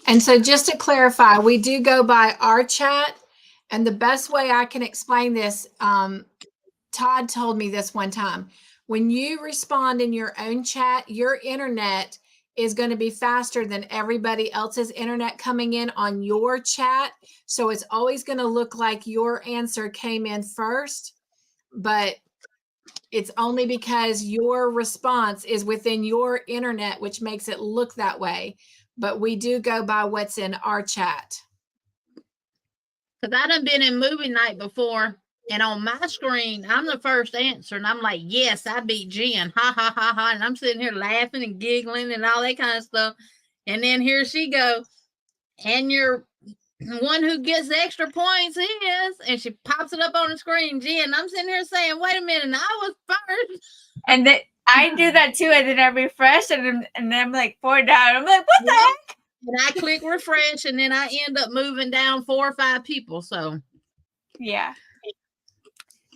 And so just to clarify, we do go by our chat. And the best way I can explain this, Todd told me this one time. When you respond in your own chat, your internet is going to be faster than everybody else's internet coming in on your chat. So it's always going to look like your answer came in first, but it's only because your response is within your internet, which makes it look that way. But we do go by what's in our chat. Because I done been in movie night before And on my screen, I'm the first answer, and I'm like, yes, I beat Jen. Ha, ha, ha, ha. And I'm sitting here laughing and giggling and all that kind of stuff. And then here she goes, and your one who gets the extra points is, and she pops it up on the screen, Jen. I'm sitting here saying, wait a minute, I was first. And then I do that too, and then I refresh, and then I'm like 4 down. I'm like, what the heck? And I click refresh, and then I end up moving down 4 or 5 people. So, yeah.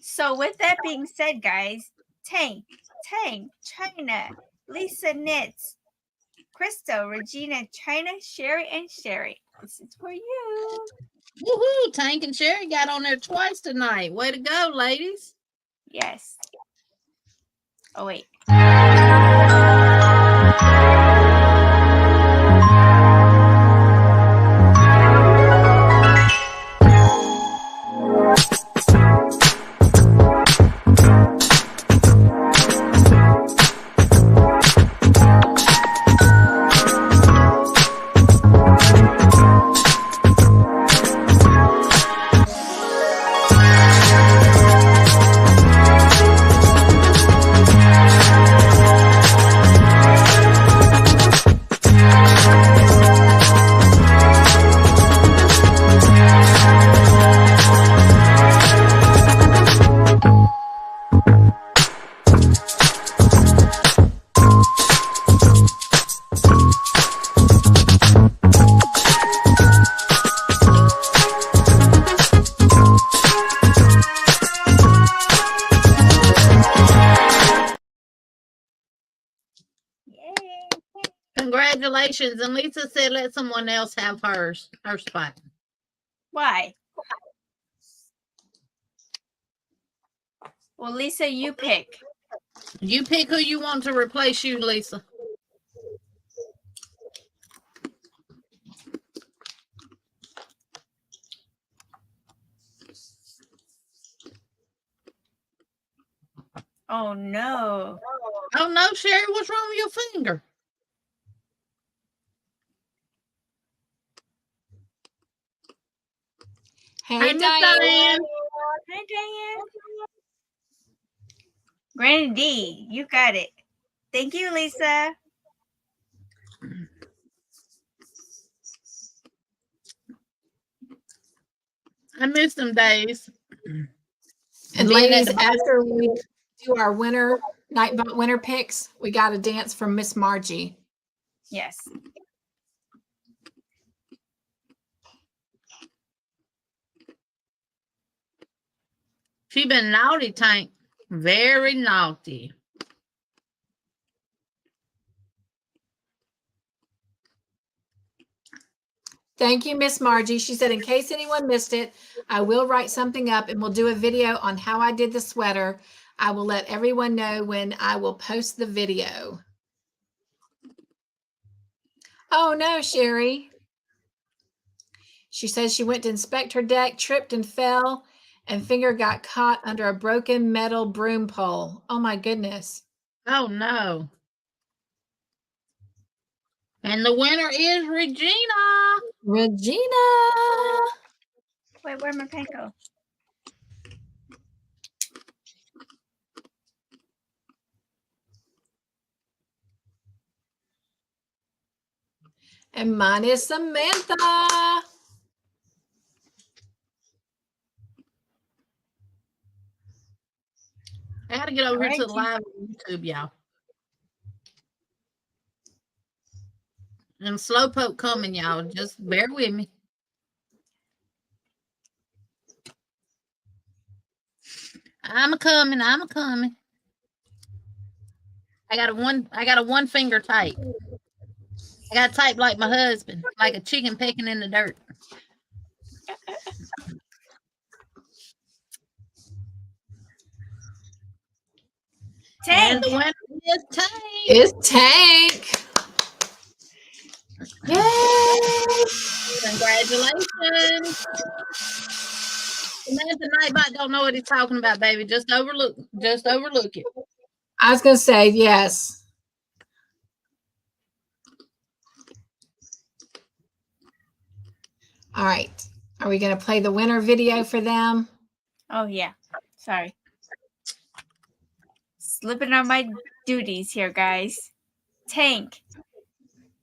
So with that being said, guys, Tang, China, Lisa Knits, Crystal, Regina, China, Sherry, and Sherry. This is for you. woohoo! Tank and Sherry got on there twice tonight. Way to go, ladies. Yes. Oh, wait. Congratulations. And Lisa said let someone else have her spot. Why? Well, Lisa, you pick. You pick who you want to replace you, Lisa. Oh, no. Oh, no, Sherry, what's wrong with your finger? Hey, Hey, Miss Diane. Diane. Hi, Diane. Granny D, you got it. Thank you, Lisa. I miss them days. And ladies, after we do our Nightbot winter picks, we got a dance from Miss Margie. Yes. She been naughty, Tank. Very naughty. Thank you, Miss Margie. She said, in case anyone missed it, I will write something up and we'll do a video on how I did the sweater. I will let everyone know when I will post the video. Oh no, Sherry. She says she went to inspect her deck, tripped and fell, and finger got caught under a broken metal broom pole. Oh my goodness. Oh, no. And the winner is Regina. Regina. Wait, where'd my pen go? And mine is Samantha. I got to get over here to the live on YouTube, y'all. And slowpoke coming, y'all. Just bear with me. I'm a coming. I got a one finger type. I got to type like my husband, like a chicken pecking in the dirt. Tank. And the winner is Tank. It's Tank. Yay! Congratulations. Samantha Nightbot don't know what he's talking about, baby. Just overlook it. I was going to say, yes. All right. Are we going to play the winner video for them? Oh, yeah. Sorry. Slipping on my duties here, guys. Tank,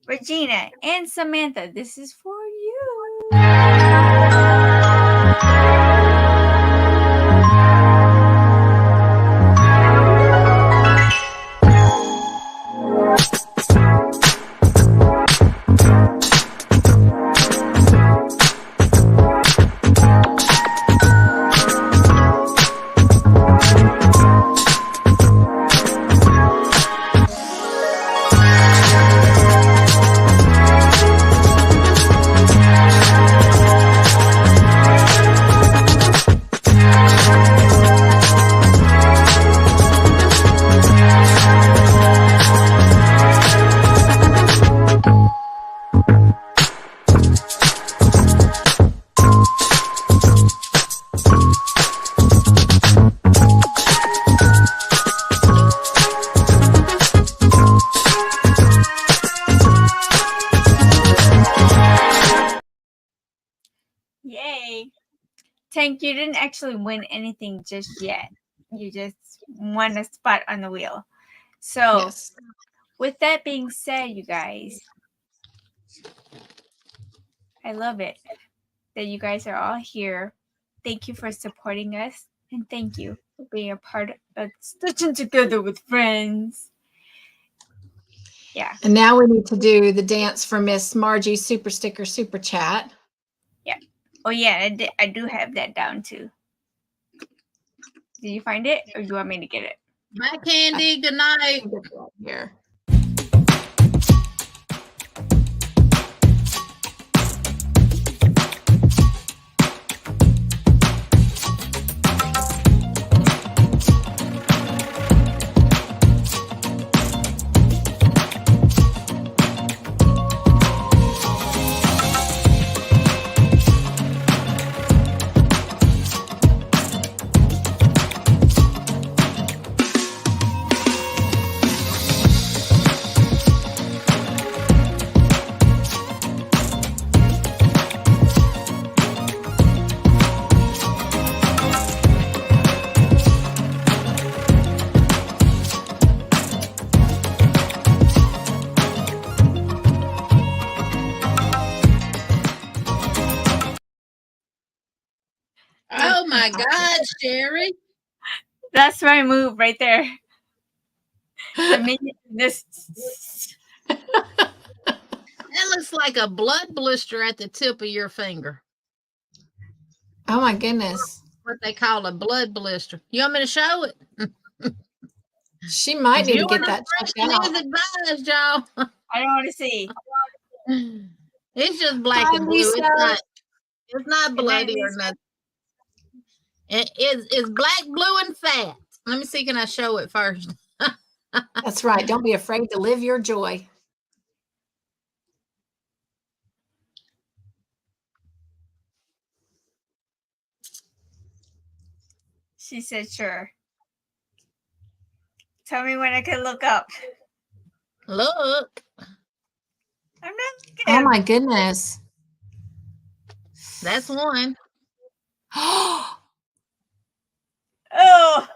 Regina, and Samantha, this is for you. Yay. Tank, you didn't actually win anything just yet. You just won a spot on the wheel. So, Yes. with that being said, you guys, I love it that you guys are all here. Thank you for supporting us, and thank you for being a part of Stitching Together with Friends. Yeah. And now we need to do the dance for Miss Margie Super Sticker Super Chat. Yeah. Oh, yeah, I do have that down too. Did you find it, or do you want me to get it? Bye, Candy. Good night. Here. Oh my God, Sherry. That's my move right there. I made this. That looks like a blood blister at the tip of your finger. Oh my goodness. What they call a blood blister. You want me to show it? She might need to get You're that the checked first out. one advised, y'all. I don't want to see. It's just black Hi, and blue. Lisa. It's not bloody or Lisa. nothing. It's black, blue, and fat. Let me see. Can I show it first? That's right. Don't be afraid to live your joy. She said, sure. Tell me when I can look up. Look. I'm not looking. Oh my goodness. That's one. Oh,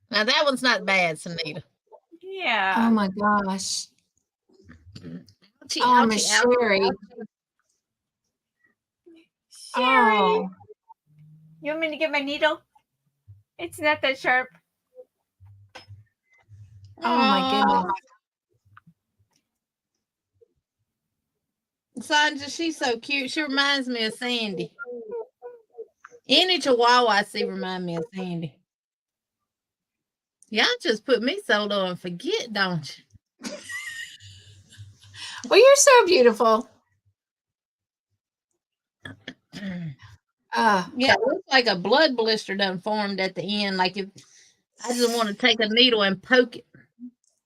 Now that one's not bad, Sanita. yeah. Oh my gosh. Ouchie, Oh, ouchie, Miss ouchie. Sherry. Sherry. Oh. You want me to get my needle? It's not that sharp. Oh my goodness. Sandra, she's so cute. She reminds me of Sandy. Any Chihuahua I see remind me of Sandy. Y'all just put me so low and forget, don't you? Well, you're so beautiful. Yeah, it looks like a blood blister done formed at the end. Like if I just want to take a needle and poke it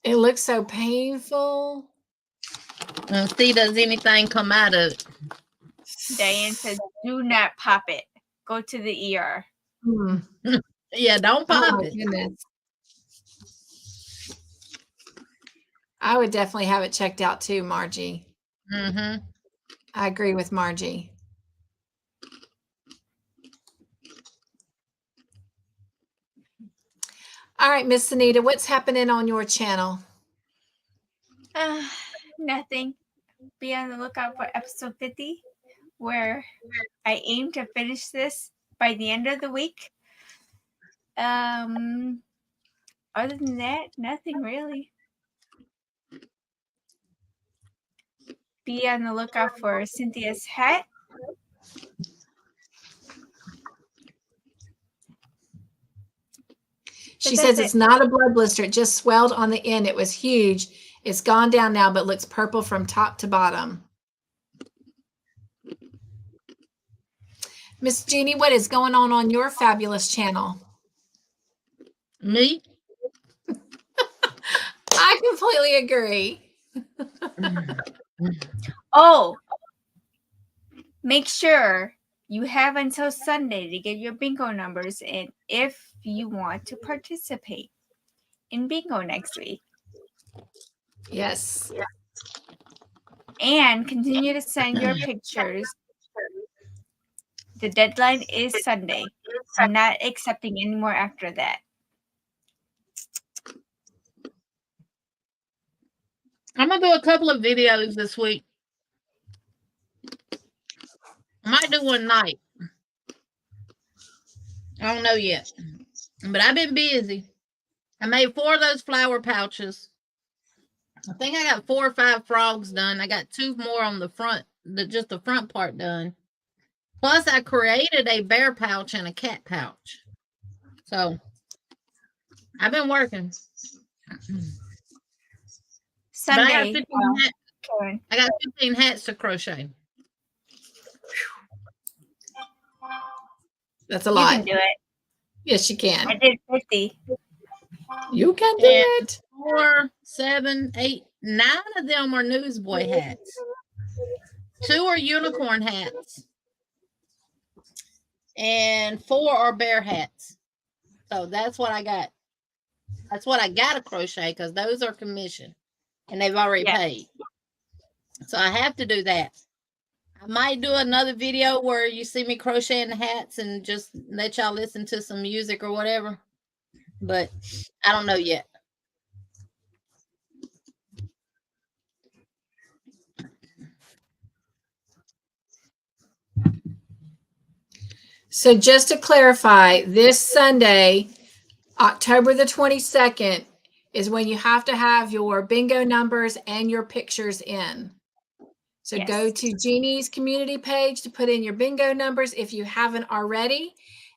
It looks so painful. and see does anything come out of it. Diane says, do not pop it. Go to the ER. Hmm. Yeah, don't Oh pop my it. goodness. I would definitely have it checked out too, Margie. Mm-hmm. I agree with Margie. All right, Miss Sanita, what's happening on your channel? Nothing. Be on the lookout for episode 50, where I aim to finish this by the end of the week. Other than that, nothing really. Be on the lookout for Cynthia's hat. She says it's not a blood blister. It just swelled on the end. It was huge. It's gone down now, but looks purple from top to bottom. Miss Jeannie, what is going on your fabulous channel? Me? I completely agree. Oh, make sure you have until Sunday to get your bingo numbers in if you want to participate in bingo next week. Yes. And continue to send your pictures. The deadline is Sunday. I'm not accepting any more after that. I'm going to do a couple of videos this week. I might do one night. I don't know yet. But I've been busy. I made 4 of those flower pouches. I think I got 4 or 5 frogs done. I got 2 more on the front, just the front part done. Plus, I created a bear pouch and a cat pouch. So, I've been working. Sunday. But I got 15 hats to crochet. That's a lot. You can do it. Yes, you can. I did 50. You can do it. 4, 7, 8, 9 of them are newsboy hats. 2 are unicorn hats. And 4 are bear hats. So that's what I got. That's what I got to crochet because those are commissioned. And they've already paid. So I have to do that. I might do another video where you see me crocheting the hats and just let y'all listen to some music or whatever. But I don't know yet. So just to clarify, this Sunday, October the 22nd, is when you have to have your bingo numbers and your pictures in. So go to Jeannie's community page to put in your bingo numbers if you haven't already.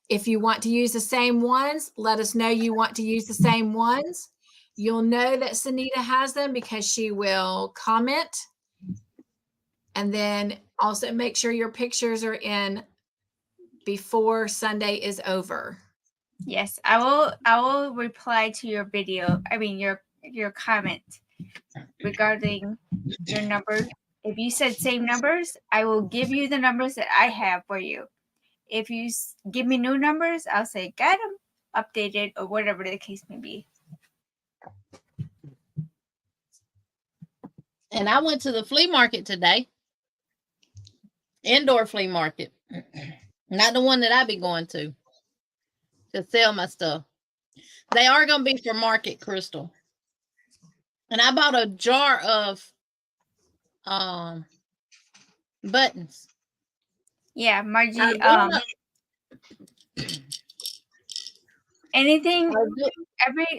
If you want to use the same ones, let us know you want to use the same ones. You'll know that Sanita has them because she will comment. And then also make sure your pictures are in before Sunday is over. Yes, I will reply to your video. I mean your comment regarding your number. If you said same numbers, I will give you the numbers that I have for you. If you give me new numbers, I'll say got them updated or whatever the case may be. And I went to the flea market today. Indoor flea market. Not the one that I be going to sell my stuff. They are going to be for market, Crystal. And I bought a jar of buttons. Yeah, Margie. Anything,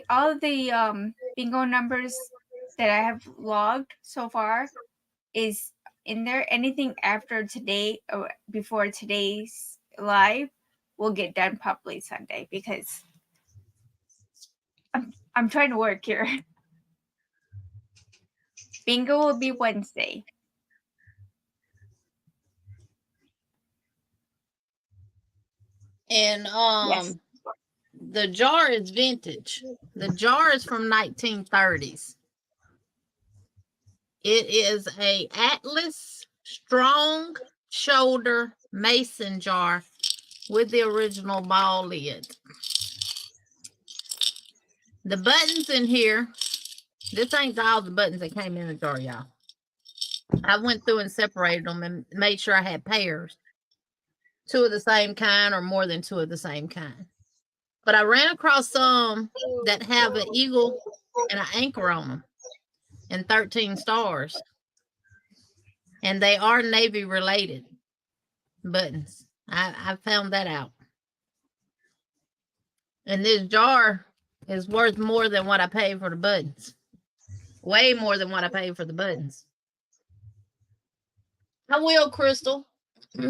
all of the bingo numbers that I have logged so far is in there. Anything after today or before today's live will get done probably Sunday because I'm trying to work here. Bingo will be Wednesday. And the jar is vintage. The jar is from 1930s. It is a Atlas strong shoulder mason jar with the original ball lid. The buttons in here, this ain't all the buttons that came in the jar, y'all. I went through and separated them and made sure I had pairs. 2 of the same kind or more than 2 of the same kind. But I ran across some that have an eagle and an anchor on them and 13 stars. And they are Navy related buttons. I found that out. And this jar is worth more than what I paid for the buttons. Way more than what I paid for the buttons. I will, Crystal.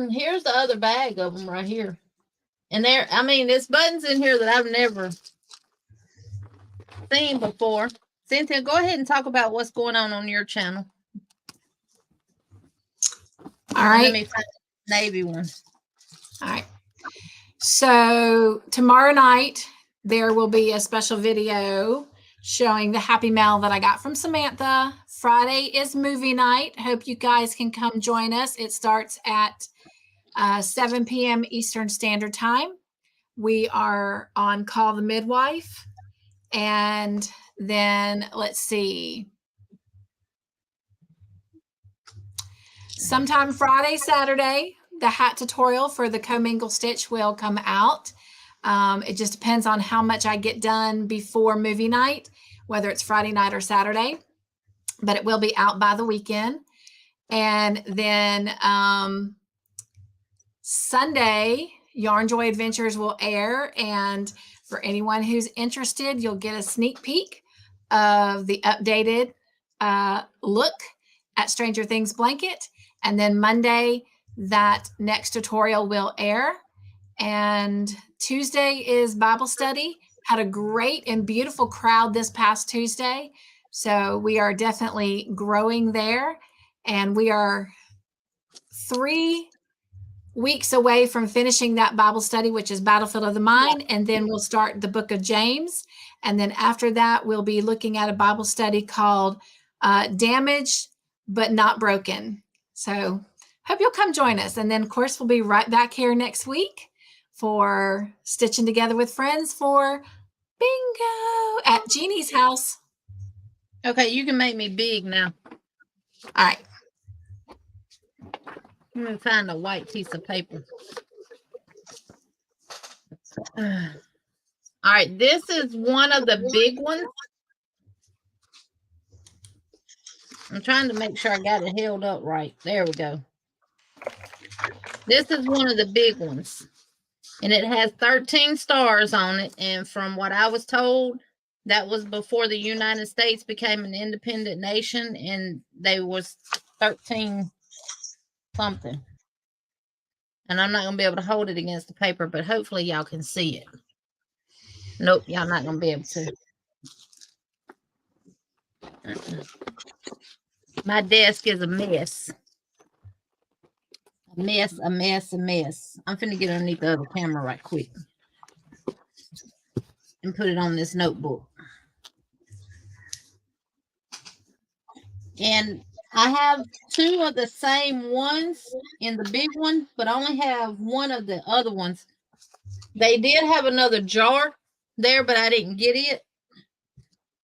Here's the other bag of them right here. And there, I mean, there's buttons in here that I've never seen before. Cynthia, go ahead and talk about what's going on your channel. All right. Let me find the Navy one. All right. So tomorrow night, there will be a special video showing the happy mail that I got from Samantha. Friday is movie night. Hope you guys can come join us. It starts at 7 p.m. Eastern Standard Time. We are on Call the Midwife. And then let's see. Sometime Friday, Saturday, the hat tutorial for the commingle stitch will come out. It just depends on how much I get done before movie night, whether it's Friday night or Saturday, but it will be out by the weekend. And then Sunday, Yarn Joy Adventures will air. And for anyone who's interested, you'll get a sneak peek of the updated look at Stranger Things blanket. And then Monday, that next tutorial will air. And Tuesday is Bible study. Had a great and beautiful crowd this past Tuesday. So we are definitely growing there. And we are 3 weeks away from finishing that Bible study, which is Battlefield of the Mind. And then we'll start the book of James. And then after that, we'll be looking at a Bible study called Damaged But Not Broken. So hope you'll come join us. And then, of course, we'll be right back here next week for Stitching Together with Friends for bingo at Jeannie's house. Okay, you can make me big now. All right. Let me find a white piece of paper. All right, this is one of the big ones. I'm trying to make sure I got it held up right. There we go. This is one of the big ones. And it has 13 stars on it. And from what I was told, that was before the United States became an independent nation. And they was 13 something. And I'm not going to be able to hold it against the paper, but hopefully y'all can see it. Nope, y'all not going to be able to. My desk is a mess. A mess, a mess, a mess. I'm finna get underneath the other camera right quick and put it on this notebook. And I have 2 of the same ones in the big one, but I only have 1 of the other ones. They did have another jar there, but I didn't get it.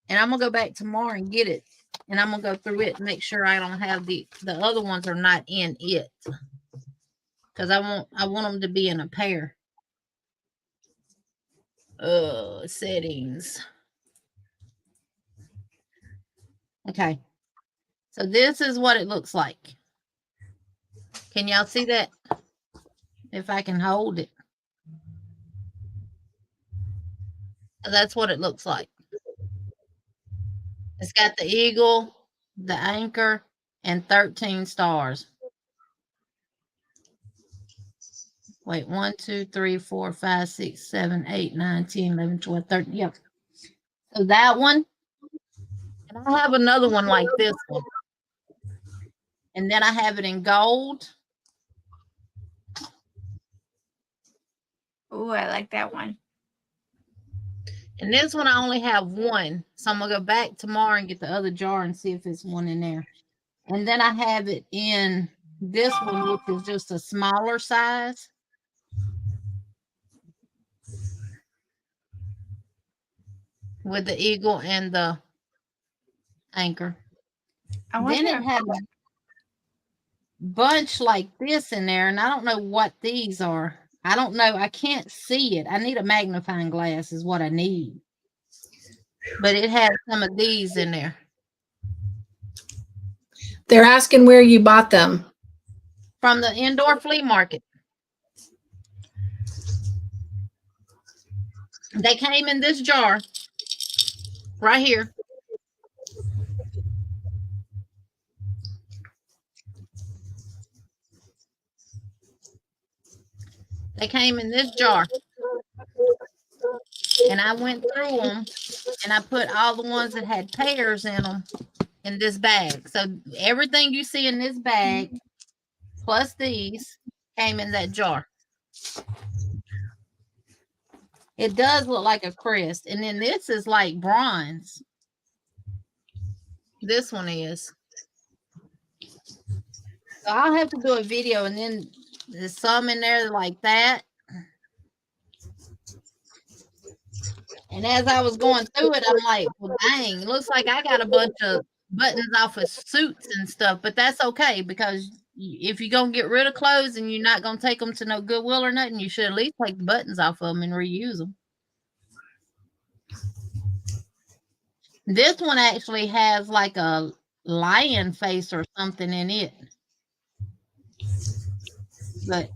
And I'm going to go back tomorrow and get it. And I'm going to go through it and make sure I don't have the other ones are not in it. Because I want them to be in a pair. Settings. Okay. So this is what it looks like. Can y'all see that? If I can hold it. So that's what it looks like. It's got the eagle, the anchor, and 13 stars. Wait, 1, 2, 3, 4, 5, 6, 7, 8, 9, 10, 11, 12, 13. Yep. So that one. And I have another one like this one. And then I have it in gold. Oh, I like that one. And this one, I only have 1. So I'm going to go back tomorrow and get the other jar and see if it's one in there. And then I have it in this one, which is just a smaller size. With the eagle and the anchor. Then it had a bunch like this in there. And I don't know what these are. I don't know. I can't see it. I need a magnifying glass is what I need. But it has some of these in there. They're asking where you bought them. From the indoor flea market. They came in this jar right here. They came in this jar. And I went through them and I put all the ones that had pairs in them in this bag. So everything you see in this bag plus these came in that jar. It does look like a crest. And then this is like bronze. This one is. So I'll have to do a video, and then there's some in there like that. And as I was going through it, I'm like, well, dang, it looks like I got a bunch of buttons off of suits and stuff, but that's okay, because if you're going to get rid of clothes and you're not going to take them to no Goodwill or nothing, you should at least take the buttons off of them and reuse them. This one actually has like a lion face or something in it. But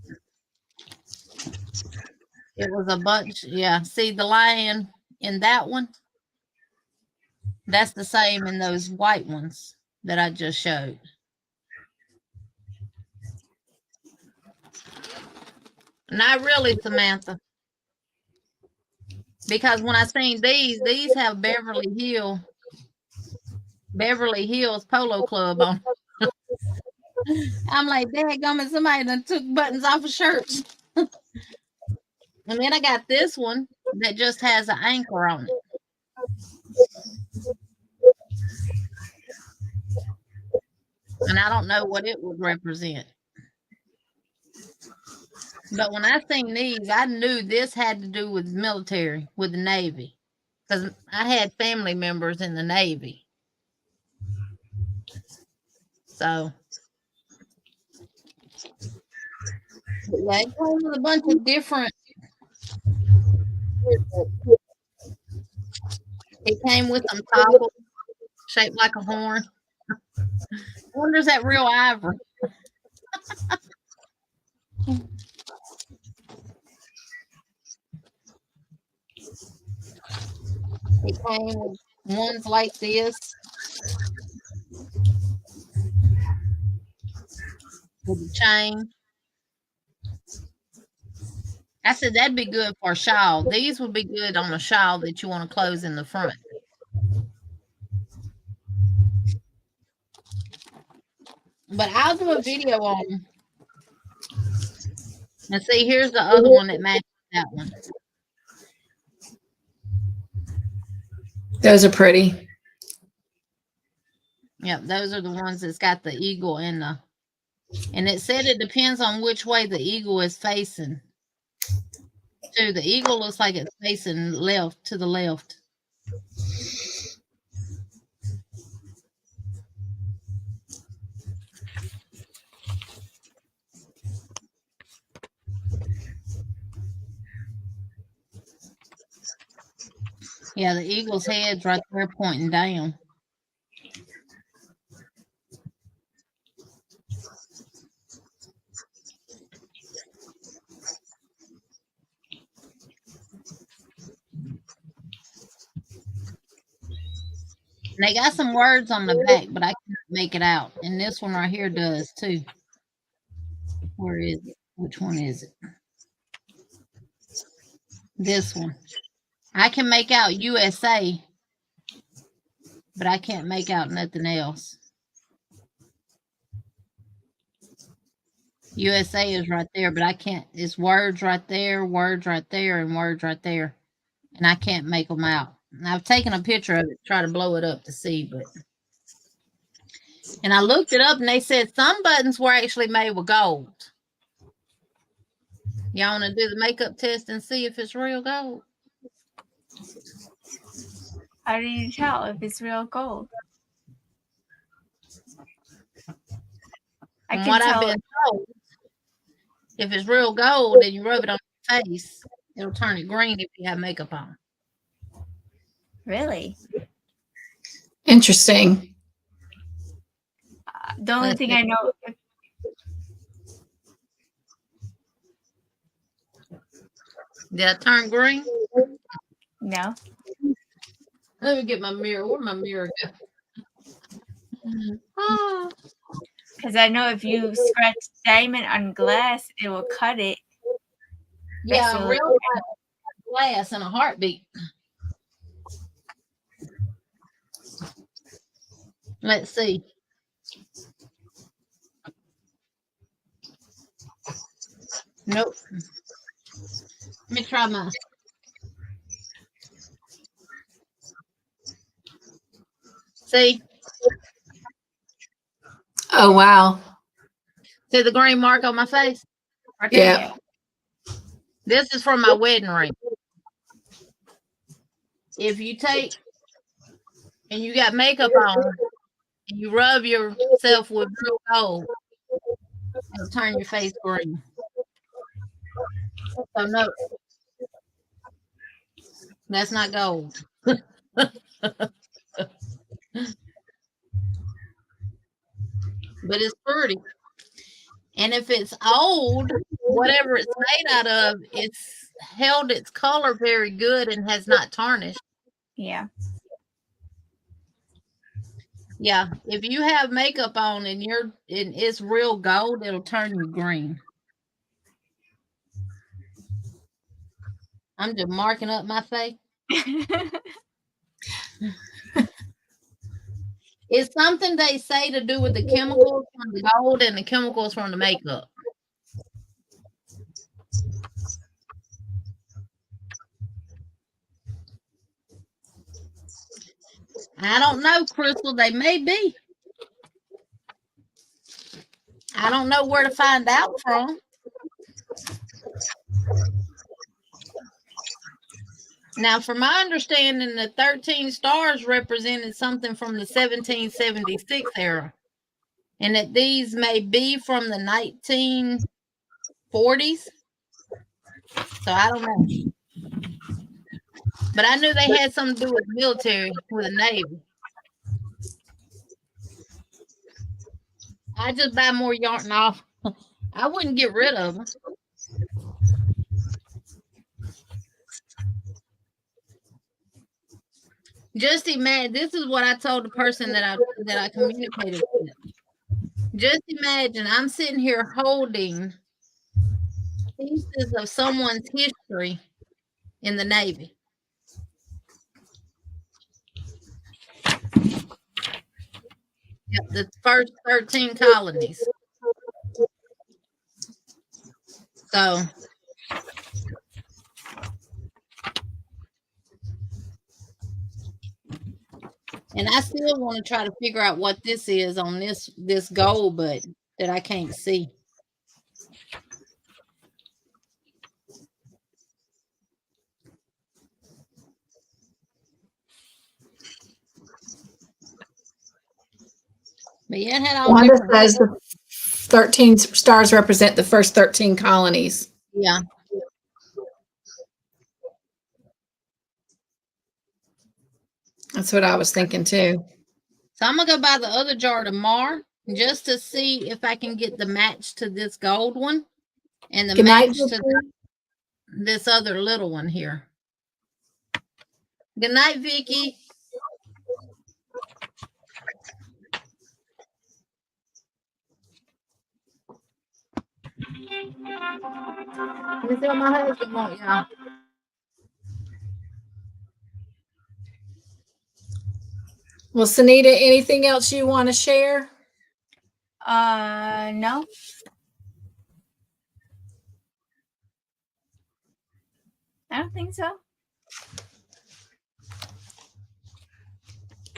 it was a bunch. Yeah. See the lion in that one? That's the same in those white ones that I just showed. Not really, Samantha. Because when I seen these have Beverly Hills Polo Club on. I'm like, dadgummit, somebody done took buttons off of shirts. And then I got this one that just has an anchor on it. And I don't know what it would represent. But when I seen these, I knew this had to do with military, with the Navy. Because I had family members in the Navy. So, yeah, it came with a bunch of different. It came with some toggles shaped like a horn. I wonder is that real ivory? It came with ones like this. With the chain. I said that'd be good for a shawl. These would be good on a shawl that you want to close in the front. But I'll do a video on them. And see, here's the other one that matches that one. Those are pretty. Yep, those are the ones that's got the eagle and the. And it said it depends on which way the eagle is facing. Too, the eagle looks like it's facing left to the left. Yeah, the eagle's head's right there pointing down. And they got some words on the back, but I can't make it out. And this one right here does too. Where is it? Which one is it? This one. I can make out USA, but I can't make out nothing else. USA is right there, but I can't. It's words right there, and words right there. And I can't make them out. And I've taken a picture of it, try to blow it up to see, but. And I looked it up and they said some buttons were actually made with gold. Y'all want to do the makeup test and see if it's real gold? How do you tell if it's real gold? I From can what tell. I've been told, If it's real gold and you rub it on your face, it'll turn it green if you have makeup on. Really? Interesting. The only thing I know. Did I turn green? No. Let me get my mirror. Where'd my mirror go? Oh. Because I know if you scratch diamond on glass, it will cut it. Yeah, real glass in a heartbeat. Let's see. Nope. Let me try mine. See? Oh, wow. See the green mark on my face? Right there, Yeah. This is from my wedding ring. If you take and you got makeup on and you rub yourself with real gold, it'll turn your face green. So no, that's not gold. But it's pretty. And if it's old, whatever it's made out of, it's held its color very good and has not tarnished. Yeah. Yeah, if you have makeup on and it's real gold, it'll turn you green. I'm just marking up my face. It's something they say to do with the chemicals from the gold and the chemicals from the makeup. I don't know, Crystal. They may be. I don't know where to find out from. Now, from my understanding, the 13 stars represented something from the 1776 era, and that these may be from the 1940s. So I don't know. But I knew they had something to do with the military, with the Navy. I just buy more yarn off. I wouldn't get rid of them. Just imagine, this is what I told the person that I communicated with. Just imagine I'm sitting here holding pieces of someone's history in the Navy. Yep, the first 13 colonies. So and I still want to try to figure out what this is on this gold, but that I can't see. But yeah, it had all Wanda different. says the 13 stars represent the first 13 colonies. Yeah. That's what I was thinking too. So I'm going to go buy the other jar tomorrow just to see if I can get the match to this gold one and the match to this other little one here. Good night, Vicky. Let me see what my husband wants, y'all. Well, Sanita, anything else you want to share? No. I don't think so.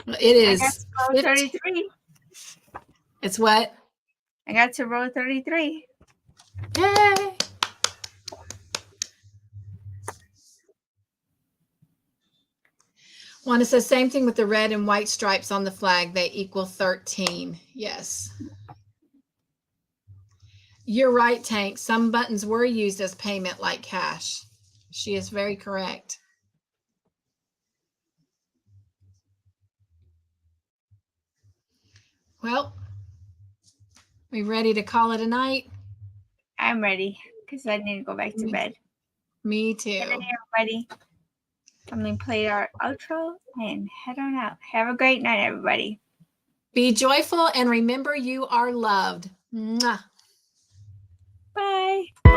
It is. Row 33. It's what? I got to row 33. Yay! Wanda says same thing with the red and white stripes on the flag. They equal 13. Yes. You're right, Tank. Some buttons were used as payment like cash. She is very correct. Well, we ready to call it a night? I'm ready because I need to go back to bed. Me too. Good night, everybody. I'm going to play our outro and head on out. Have a great night, everybody. Be joyful and remember you are loved. Mwah. Bye.